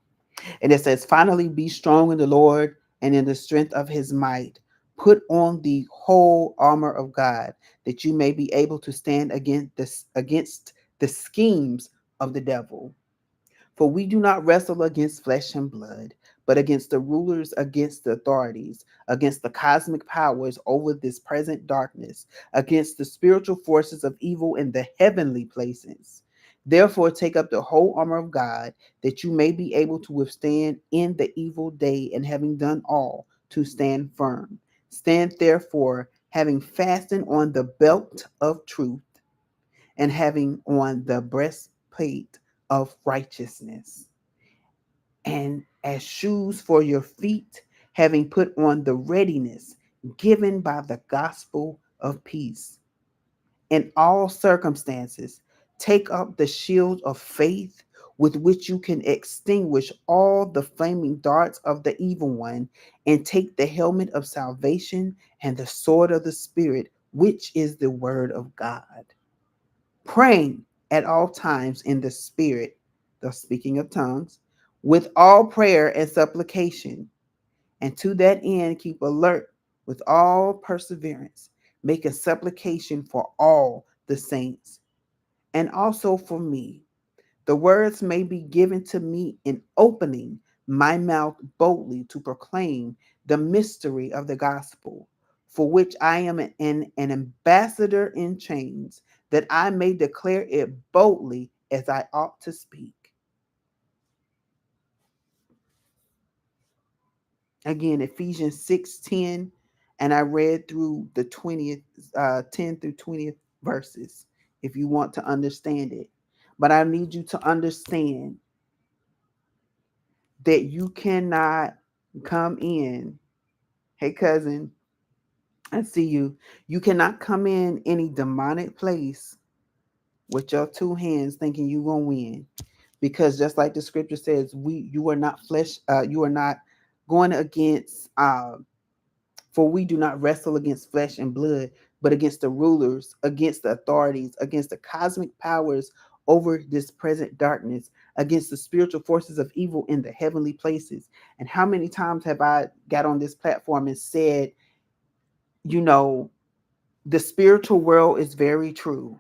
And it says, finally, be strong in the Lord and in the strength of his might. Put on the whole armor of God, that you may be able to stand against the schemes of the devil. For we do not wrestle against flesh and blood, but against the rulers, against the authorities, against the cosmic powers over this present darkness, against the spiritual forces of evil in the heavenly places. Therefore, take up the whole armor of God, that you may be able to withstand in the evil day, and having done all, to stand firm. Stand therefore, having fastened on the belt of truth, and having on the breastplate of righteousness, and as shoes for your feet, having put on the readiness given by the gospel of peace. In all circumstances, take up the shield of faith with which you can extinguish all the flaming darts of the evil one, and take the helmet of salvation and the sword of the Spirit, which is the word of God. Praying at all times in the Spirit, the speaking of tongues, with all prayer and supplication, and to that end keep alert with all perseverance, making supplication for all the saints, and also for me. The words may be given to me in opening my mouth boldly to proclaim the mystery of the gospel, for which I am an ambassador in chains, that I may declare it boldly as I ought to speak. Again, Ephesians 6:10, and I read through the 20th, 10 through 20th verses, if you want to understand it. But I need you to understand that you cannot come in. Hey, cousin, I see you. You cannot come in any demonic place with your two hands thinking you gonna win, because just like the scripture says, you are not flesh. You are not going against. For we do not wrestle against flesh and blood, but against the rulers, against the authorities, against the cosmic powers over this present darkness, against the spiritual forces of evil in the heavenly places. And how many times have I got on this platform and said, you know, the spiritual world is very true.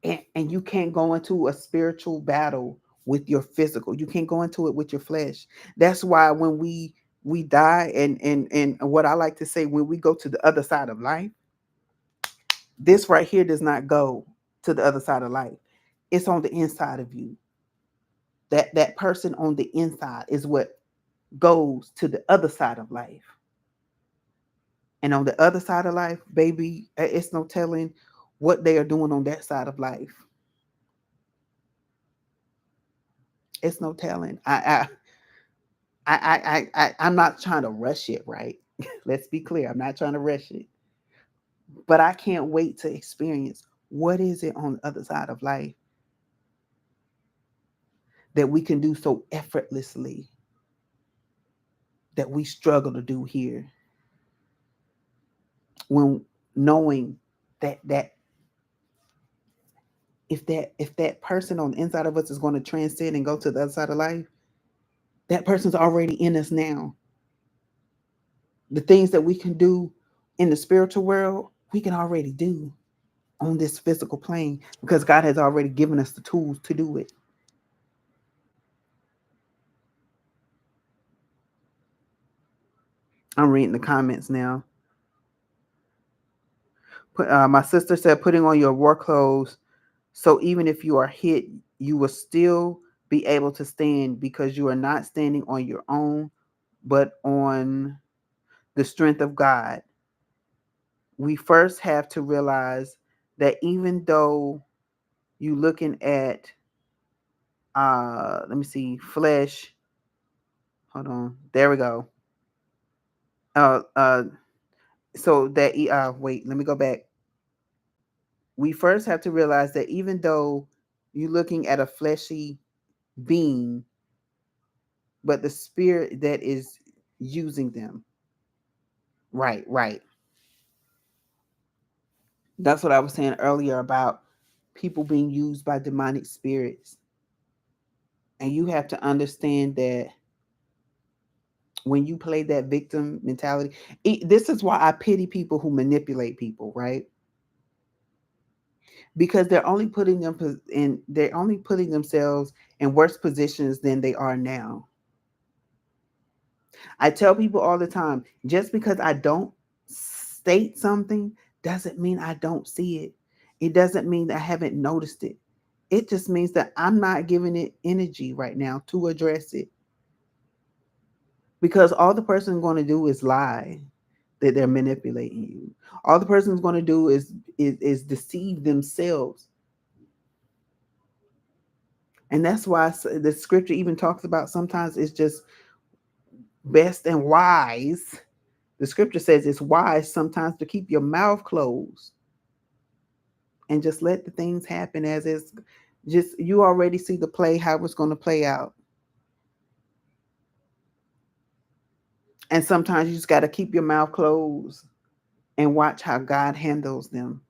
And you can't go into a spiritual battle with your physical. You can't go into it with your flesh. That's why when we die, and what I like to say, when we go to the other side of life, this right here does not go to the other side of life. It's on the inside of you. That person on the inside is what goes to the other side of life. And on the other side of life, baby, it's no telling what they are doing on that side of life. It's no telling. I'm not trying to rush it, right? Let's be clear. I'm not trying to rush it. But I can't wait to experience what is it on the other side of life that we can do so effortlessly that we struggle to do here, when knowing that if that person on the inside of us is going to transcend and go to the other side of life, that person's already in us now. The things that we can do in the spiritual world, we can already do on this physical plane, because God has already given us the tools to do it. I'm reading the comments now. My sister said, putting on your war clothes, so even if you are hit, you will still be able to stand, because you are not standing on your own, but on the strength of God. We first have to realize that even though you looking at let me see, flesh. Hold on. There we go. Uh uh so that wait, let me go back. We first have to realize that even though you're looking at a fleshy being, but the spirit that is using them. Right, right. That's what I was saying earlier about people being used by demonic spirits. And you have to understand that when you play that victim mentality, this is why I pity people who manipulate people, right? Because they're only putting themselves in worse positions than they are now. I tell people all the time, just because I don't state something doesn't mean I don't see it. It doesn't mean that I haven't noticed it. It just means that I'm not giving it energy right now to address it. Because all the person is going to do is lie. that they're manipulating you. All the person's going to do is deceive themselves. And that's why the scripture even talks about sometimes it's just best and wise. The scripture says it's wise sometimes to keep your mouth closed and just let the things happen as it's just you already see the play, how it's going to play out. And sometimes you just got to keep your mouth closed and watch how God handles them.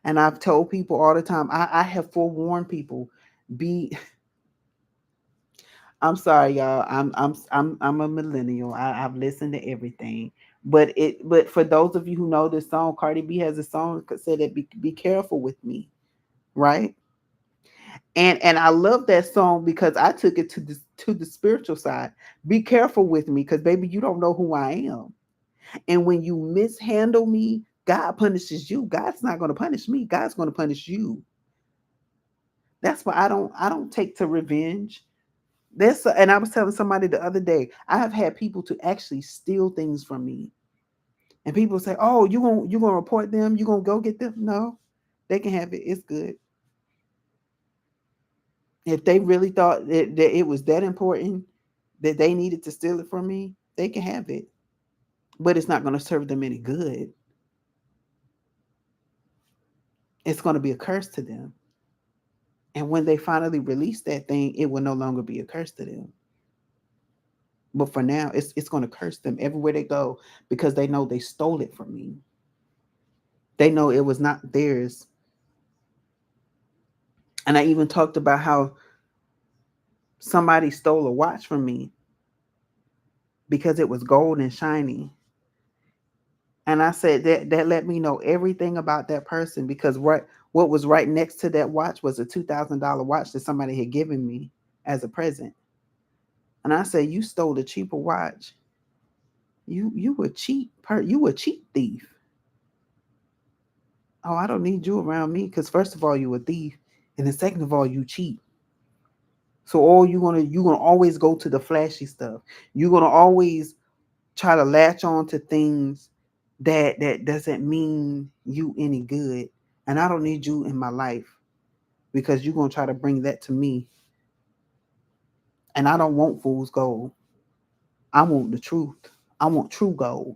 And I've told people all the time, I have forewarned people, be I'm sorry, y'all. I'm a millennial. I've listened to everything. But for those of you who know this song, Cardi B has a song that said that be careful with me, right? And I love that song because I took it to the spiritual side. Be careful with me, because baby, you don't know who I am. And when you mishandle me, God punishes you. God's not going to punish me. God's going to punish you. That's why I don't take to revenge. And I was telling somebody the other day, I have had people to actually steal things from me. And people say, "Oh, you gonna report them? You gonna go get them?" No, they can have it. It's good. If they really thought that it was that important that they needed to steal it from me, they can have it. But it's not gonna serve them any good. It's gonna be a curse to them. And when they finally release that thing, it will no longer be a curse to them. But for now, it's gonna curse them everywhere they go because they know they stole it from me. They know it was not theirs. And I even talked about how somebody stole a watch from me because it was gold and shiny. And I said that let me know everything about that person, because what was right next to that watch was a $2,000 watch that somebody had given me as a present. And I said, "You stole a cheaper watch. You a cheap thief. Oh, I don't need you around me because first of all, you a thief, and then second of all, you cheap. So all you gonna always go to the flashy stuff. You're gonna always try to latch on to things that doesn't mean you any good. And I don't need you in my life because you're gonna try to bring that to me. And I don't want fool's gold. I want the truth. I want true gold,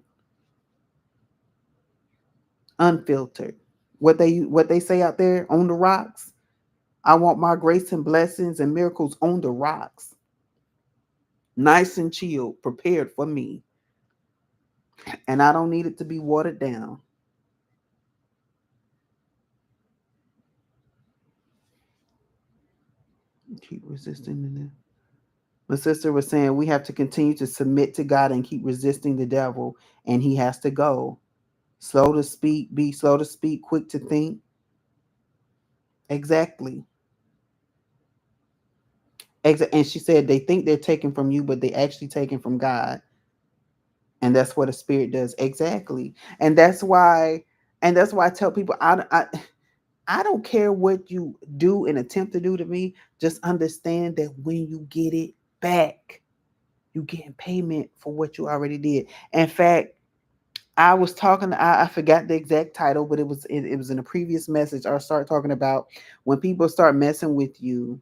unfiltered. What they say out there on the rocks. I want my grace and blessings and miracles on the rocks, nice and chilled, prepared for me. And I don't need it to be watered down. Keep resisting in there. My sister was saying we have to continue to submit to God and keep resisting the devil, and he has to go. Slow to speak, be slow to speak, quick to think. Exactly. And she said they think they're taken from you, but they actually taken from God. And that's what a spirit does. Exactly. And that's why I tell people I don't care what you do and attempt to do to me. Just understand that when you get it back, you getting payment for what you already did. In fact, I was talking. I forgot the exact title, but it was in a previous message. I start talking about when people start messing with you.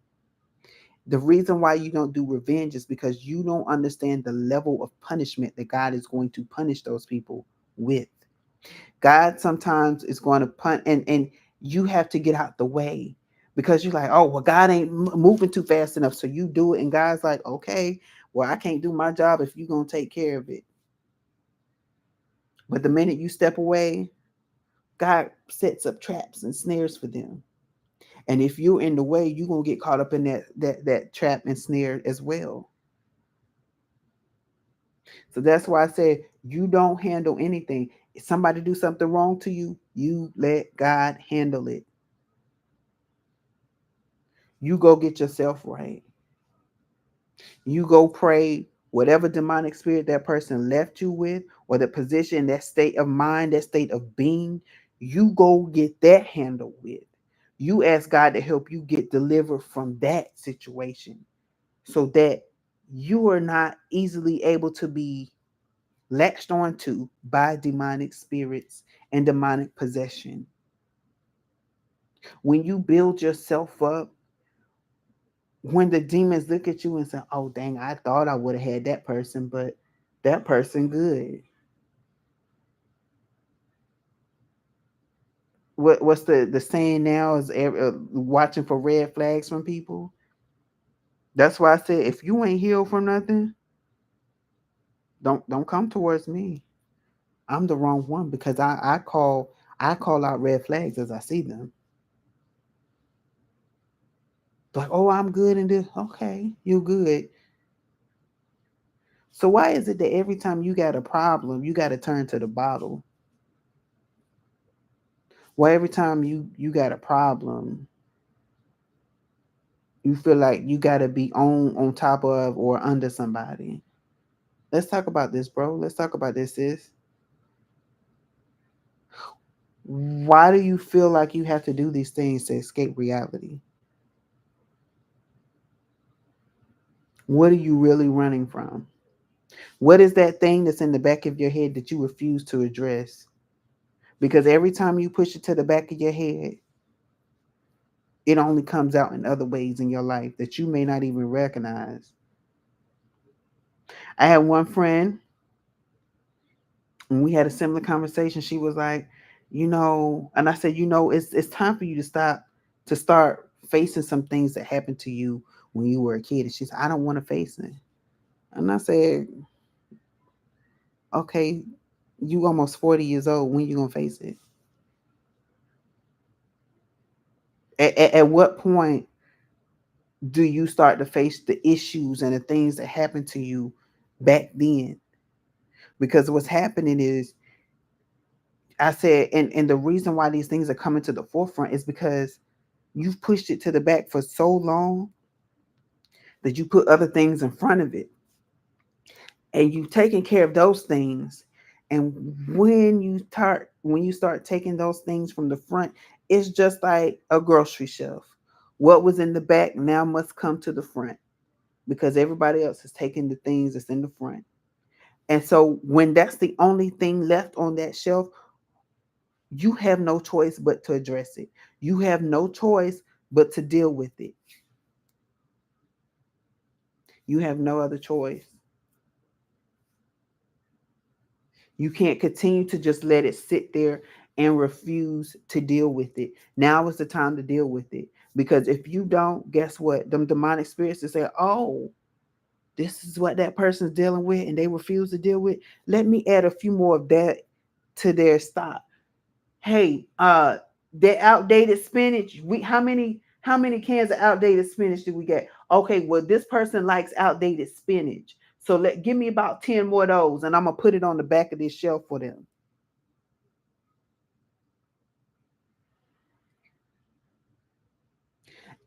The reason why you don't do revenge is because you don't understand the level of punishment that God is going to punish those people with. God sometimes is going to and you have to get out the way because you're like, oh well, God ain't moving too fast enough, so you do it, and God's like, okay, well I can't do my job if you're gonna take care of it. But the minute you step away, God sets up traps and snares for them. And if you're in the way, you're gonna get caught up in that trap and snare as well. So that's why I said you don't handle anything. If somebody do something wrong to you, you let God handle it. You go get yourself right. You go pray whatever demonic spirit that person left you with, or the position, that state of mind, that state of being, you go get that handled with. You ask God to help you get delivered from that situation so that you are not easily able to be latched onto by demonic spirits and demonic possession. When you build yourself up, when the demons look at you and say, "Oh dang, I thought I would have had that person, but that person good." What's the saying now is watching for red flags from people. That's why I said if you ain't healed from nothing, don't come towards me. I'm the wrong one because I call out red flags as I see them. Like, oh, I'm good in this. Okay, you good. So why is it that every time you got a problem, you got to turn to the bottle? Why every time you got a problem, you feel like you got to be on top of or under somebody? Let's talk about this, bro. Let's talk about this, sis. Why do you feel like you have to do these things to escape reality? What are you really running from? What is that thing that's in the back of your head that you refuse to address? Because every time you push it to the back of your head, it only comes out in other ways in your life that you may not even recognize. I had one friend, when we had a similar conversation, she was like, and I said, it's time for you to start facing some things that happened to you when you were a kid. And she said, I don't want to face it. And I said, okay, you almost 40 years old. When you gonna face it? At what point do you start to face the issues and the things that happened to you back then? Because what's happening is, I said, and the reason why these things are coming to the forefront is because you've pushed it to the back for so long that you put other things in front of it, and you've taken care of those things. And when you start taking those things from the front, it's just like a grocery shelf. What was in the back now must come to the front because everybody else is taking the things that's in the front. And so when that's the only thing left on that shelf, you have no choice but to address it. You have no choice but to deal with it. You have no other choice. You can't continue to just let it sit there and refuse to deal with it. Now is the time to deal with it. Because if you don't, guess what? Them demonic spirits will say, oh, this is what that person's dealing with, and they refuse to deal with. Let me add a few more of that to their stock. Hey, that outdated spinach. How many cans of outdated spinach do we get? Okay, well, this person likes outdated spinach. So give me about 10 more of those, and I'm gonna put it on the back of this shelf for them.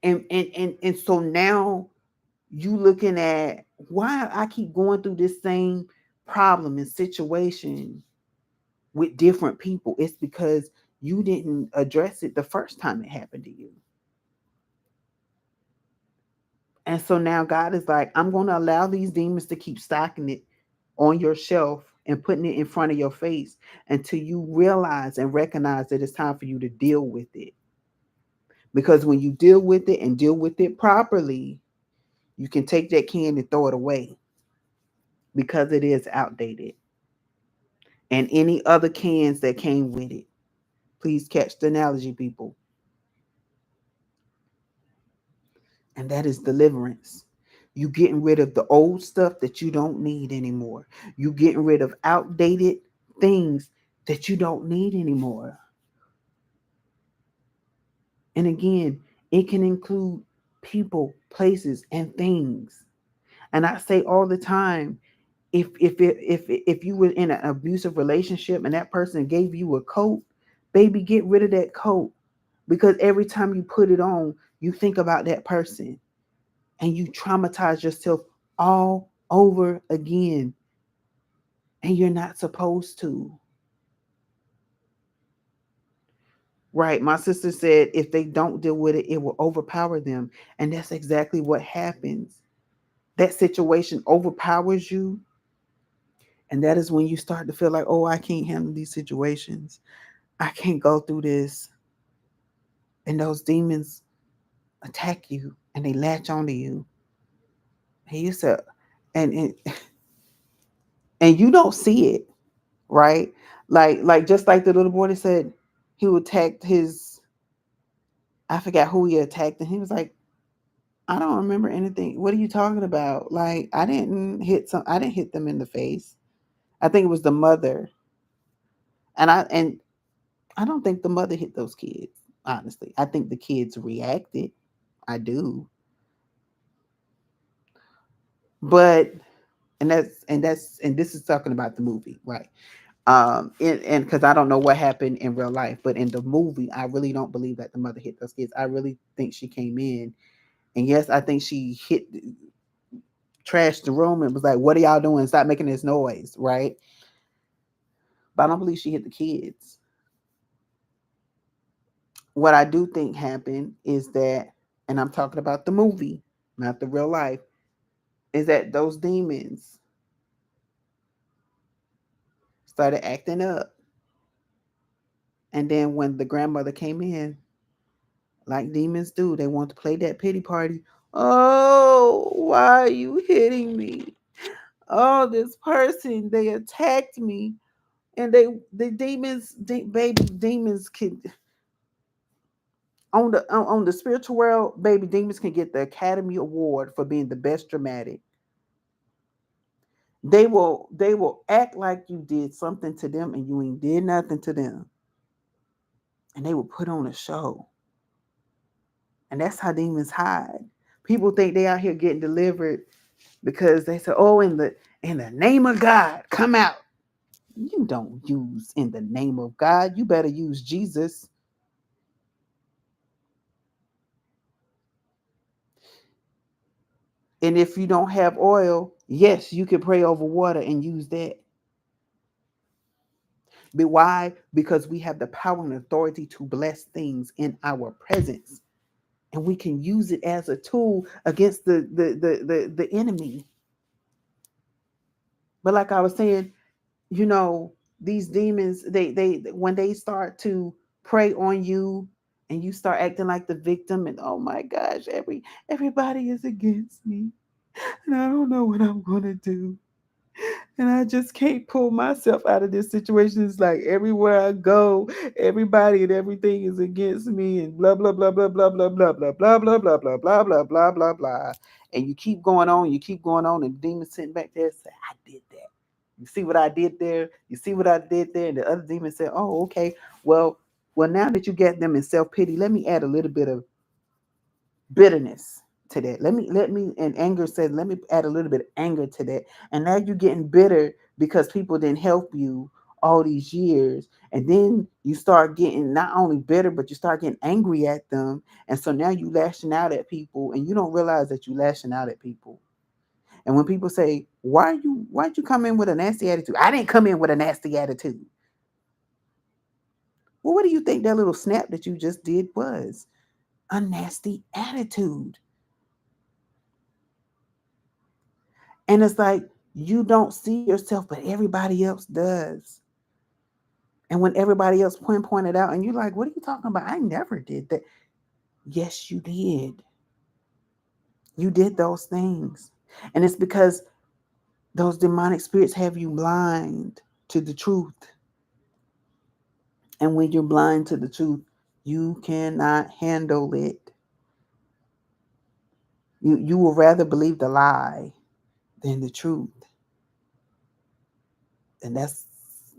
And so now you looking at why I keep going through this same problem and situation with different people. It's because you didn't address it the first time it happened to you. And so now God is like, I'm going to allow these demons to keep stocking it on your shelf and putting it in front of your face until you realize and recognize that it's time for you to deal with it. Because when you deal with it and deal with it properly, you can take that can and throw it away because it is outdated. And any other cans that came with it. Please catch the analogy, people. And that is deliverance. You getting rid of the old stuff that you don't need anymore. You getting rid of outdated things that you don't need anymore. And again, it can include people, places, and things. And I say all the time, if you were in an abusive relationship and that person gave you a coat, baby, get rid of that coat. Because every time you put it on, you think about that person and you traumatize yourself all over again. And you're not supposed to. Right. My sister said if they don't deal with it, it will overpower them. And that's exactly what happens. That situation overpowers you And that is when you start to feel like, oh, I can't handle these situations. I can't go through this. And those demons attack you and they latch onto you. He used to, and and you don't see it, right? Like just like the little boy that said he attacked his, I forgot who he attacked, and he was like, I don't remember anything. What are you talking about? Like I didn't hit them in the face. I think it was the mother. And I don't think the mother hit those kids, honestly. I think the kids reacted. I do. But and this is talking about the movie, right? And because I don't know what happened in real life, but in the movie, I really don't believe that the mother hit those kids. I really think she came in, and yes, I think she trashed the room and was like, "What are y'all doing? Stop making this noise!" Right? But I don't believe she hit the kids. What I do think happened is that, and I'm talking about the movie, not the real life, is that those demons started acting up. And then when the grandmother came in, like demons do, they want to play that pity party. Oh, why are you hitting me? Oh, this person, they attacked me. And the demons, baby demons can, on the spiritual world, baby demons can get the Academy Award for being the best dramatic. They will act like you did something to them and you ain't did nothing to them. And they will put on a show. And that's how demons hide. People think they out here getting delivered because they say, "Oh, in the name of God, come out." You don't use in the name of God. You better use Jesus. And if you don't have oil, yes, you can pray over water and use that. But why? Because we have the power and authority to bless things in our presence. And we can use it as a tool against the enemy. But like I was saying, you know, these demons, they when they start to prey on you and you start acting like the victim, and oh my gosh, everybody is against me and I don't know what I'm gonna do. And I just can't pull myself out of this situation. It's like everywhere I go, everybody and everything is against me, and blah blah blah blah blah blah blah blah blah blah blah blah blah blah blah blah blah. And you keep going on, you keep going on, and the demon sitting back there say, "I did that. You see what I did there? You see what I did there?" And the other demon said, "Oh, okay. Well, now that you get them in self pity, let me add a little bit of bitterness to that. Let me and anger said, let me add a little bit of anger to that. And now you're getting bitter because people didn't help you all these years. And then you start getting not only bitter, but you start getting angry at them. And so now you lashing out at people and you don't realize that you lashing out at people. And when people say, why'd you come in with a nasty attitude? I didn't come in with a nasty attitude. Well, what do you think that little snap that you just did was? A nasty attitude. And it's like you don't see yourself, but everybody else does. And when everybody else pointed out, and you're like, "What are you talking about? I never did that." Yes, you did. You did those things. And it's because those demonic spirits have you blind to the truth. And when you're blind to the truth, you cannot handle it. You will rather believe the lie than the truth. And that's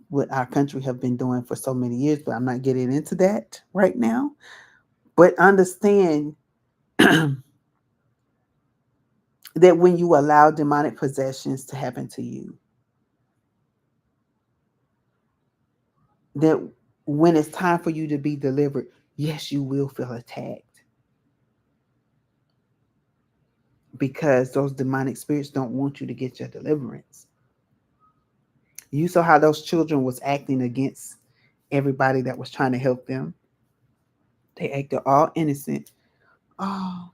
what our country have been doing for so many years, but I'm not getting into that right now. But understand that when you allow demonic possessions to happen to you, that when it's time for you to be delivered, yes, you will feel attacked because those demonic spirits don't want you to get your deliverance. You saw how those children was acting against everybody that was trying to help them. They acted all innocent. Oh,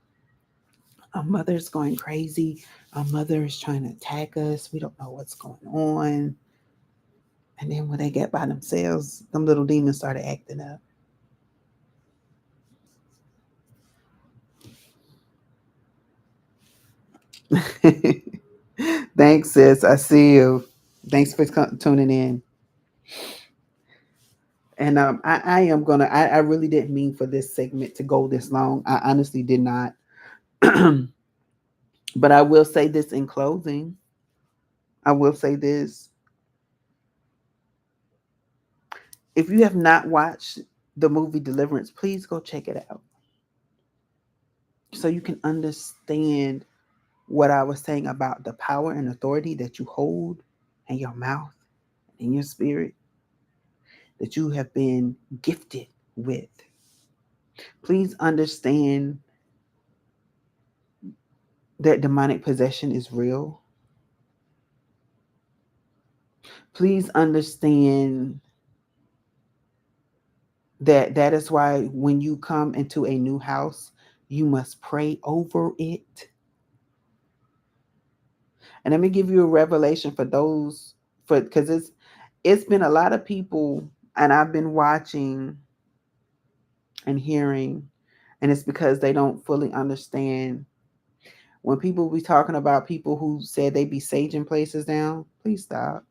our mother's going crazy. Our mother is trying to attack us. We don't know what's going on. And then when they get by themselves, them little demons started acting up. Thanks, sis. I see you. Thanks for tuning in. And I am gonna. I really didn't mean for this segment to go this long. I honestly did not. But I will say this in closing. I will say this: if you have not watched the movie Deliverance, please go check it out so you can understand what I was saying about the power and authority that you hold in your mouth, in your spirit, that you have been gifted with. Please understand that demonic possession is real. Please understand that that is why when you come into a new house, you must pray over it. And let me give you a revelation for those, for because it's been a lot of people, and I've been watching and hearing, and it's because they don't fully understand. When people be talking about people who said they be saging places down, please stop.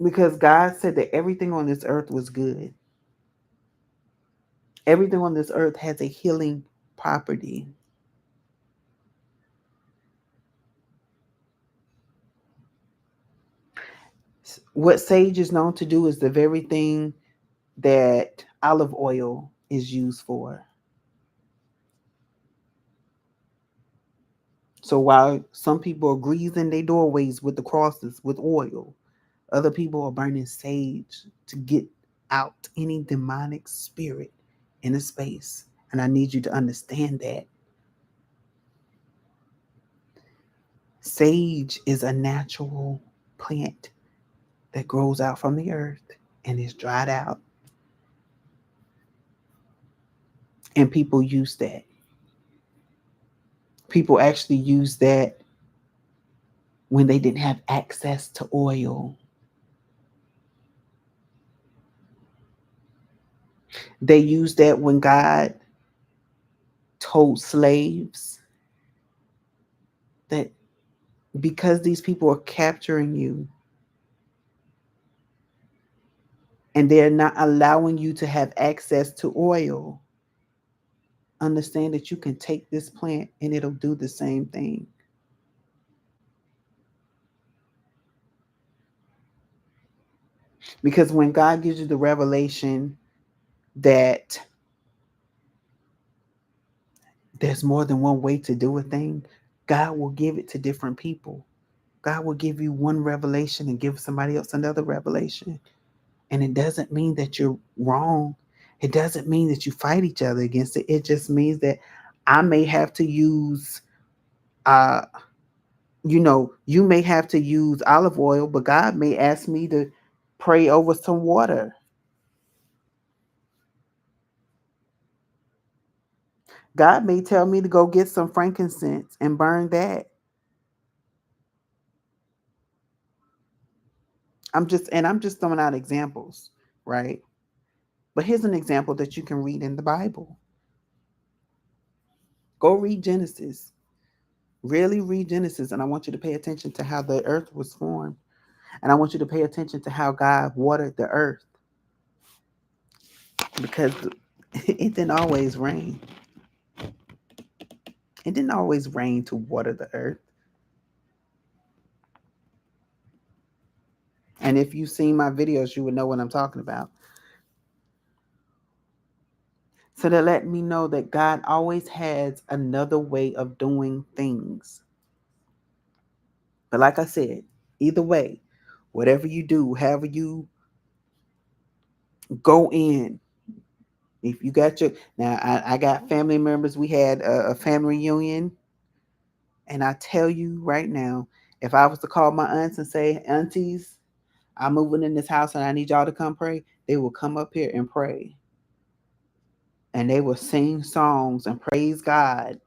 Because God said that everything on this earth was good. Everything on this earth has a healing property. What sage is known to do is the very thing that olive oil is used for. So while some people are greasing their doorways with the crosses with oil, other people are burning sage to get out any demonic spirit in a space. And I need you to understand that. Sage is a natural plant that grows out from the earth and is dried out. And people use that. People actually use that when they didn't have access to oil. They used that when God told slaves that because these people are capturing you and they're not allowing you to have access to oil, understand that you can take this plant and it'll do the same thing. Because when God gives you the revelation that there's more than one way to do a thing, God will give it to different people. God will give you one revelation and give somebody else another revelation. And it doesn't mean that you're wrong. It doesn't mean that you fight each other against it. It just means that I may have to use, uh, you may have to use olive oil, but God may ask me to pray over some water. God may tell me to go get some frankincense and burn that. I'm just throwing out examples, right? But here's an example that you can read in the Bible. Go read Genesis. Really read Genesis, and I want you to pay attention to how the earth was formed. And I want you to pay attention to how God watered the earth because it didn't always rain. It didn't always rain to water the earth. And if you've seen my videos, you would know what I'm talking about. So that let me know that God always has another way of doing things. But like I said, either way, whatever you do, however you go in, if you got your now, I got family members. We had a family reunion, and I tell you right now, if I was to call my aunts and say, "Aunties, I'm moving in this house, and I need y'all to come pray," they will come up here and pray, and they will sing songs and praise God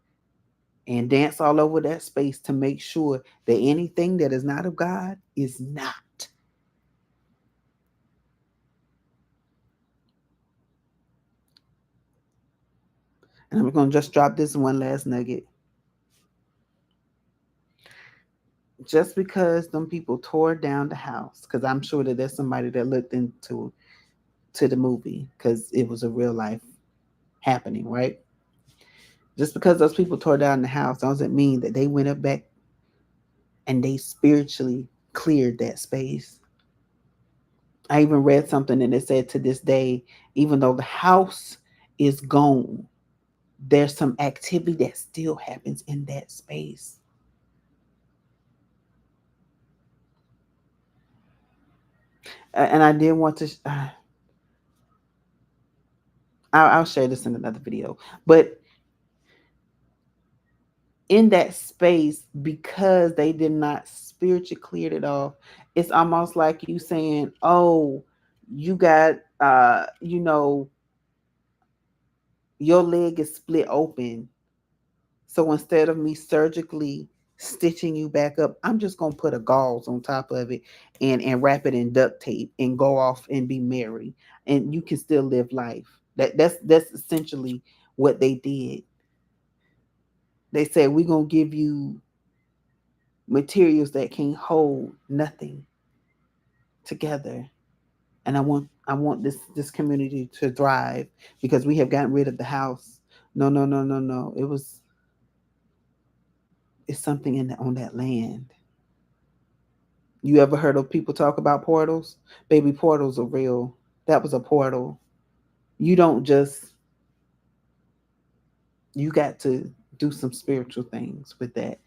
and dance all over that space to make sure that anything that is not of God is not. And I'm going to just drop this one last nugget. Just because them people tore down the house, because I'm sure that there's somebody that looked into to the movie because it was a real life happening, right? Just because those people tore down the house doesn't mean that they went up back and they spiritually cleared that space. I even read something and it said to this day, even though the house is gone, there's some activity that still happens in that space. And I did want to, I'll share this in another video, but in that space, because they did not spiritually clear it off, it's almost like you saying, oh, you got your leg is split open, so instead of me surgically stitching you back up, I'm just gonna put a gauze on top of it and wrap it in duct tape and go off and be merry, and you can still live life. That's essentially what they did. They said we're gonna give you materials that can hold nothing together. And I want this community to thrive because we have gotten rid of the house. No, no, no, no, no. It's something on that land. You ever heard of people talk about portals? Baby, portals are real. That was a portal. You don't just you got to do some spiritual things with that.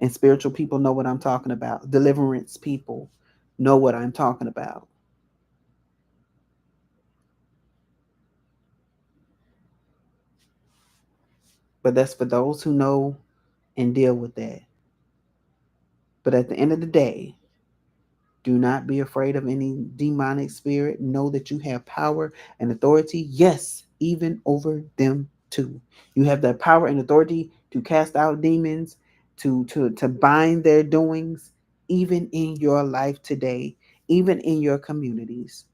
And spiritual people know what I'm talking about. Deliverance people know what I'm talking about. But that's for those who know and deal with that. But at the end of the day, do not be afraid of any demonic spirit. Know that you have power and authority, yes, even over them too. You have the power and authority to cast out demons, to bind their doings, even in your life today, even in your communities.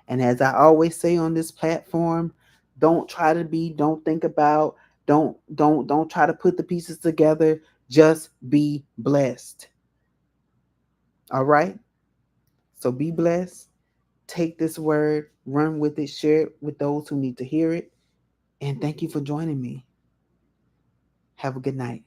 And as I always say on this platform, don't think about, don't try to put the pieces together. Just be blessed. All right? So be blessed. Take this word, run with it, share it with those who need to hear it. And thank you for joining me. Have a good night.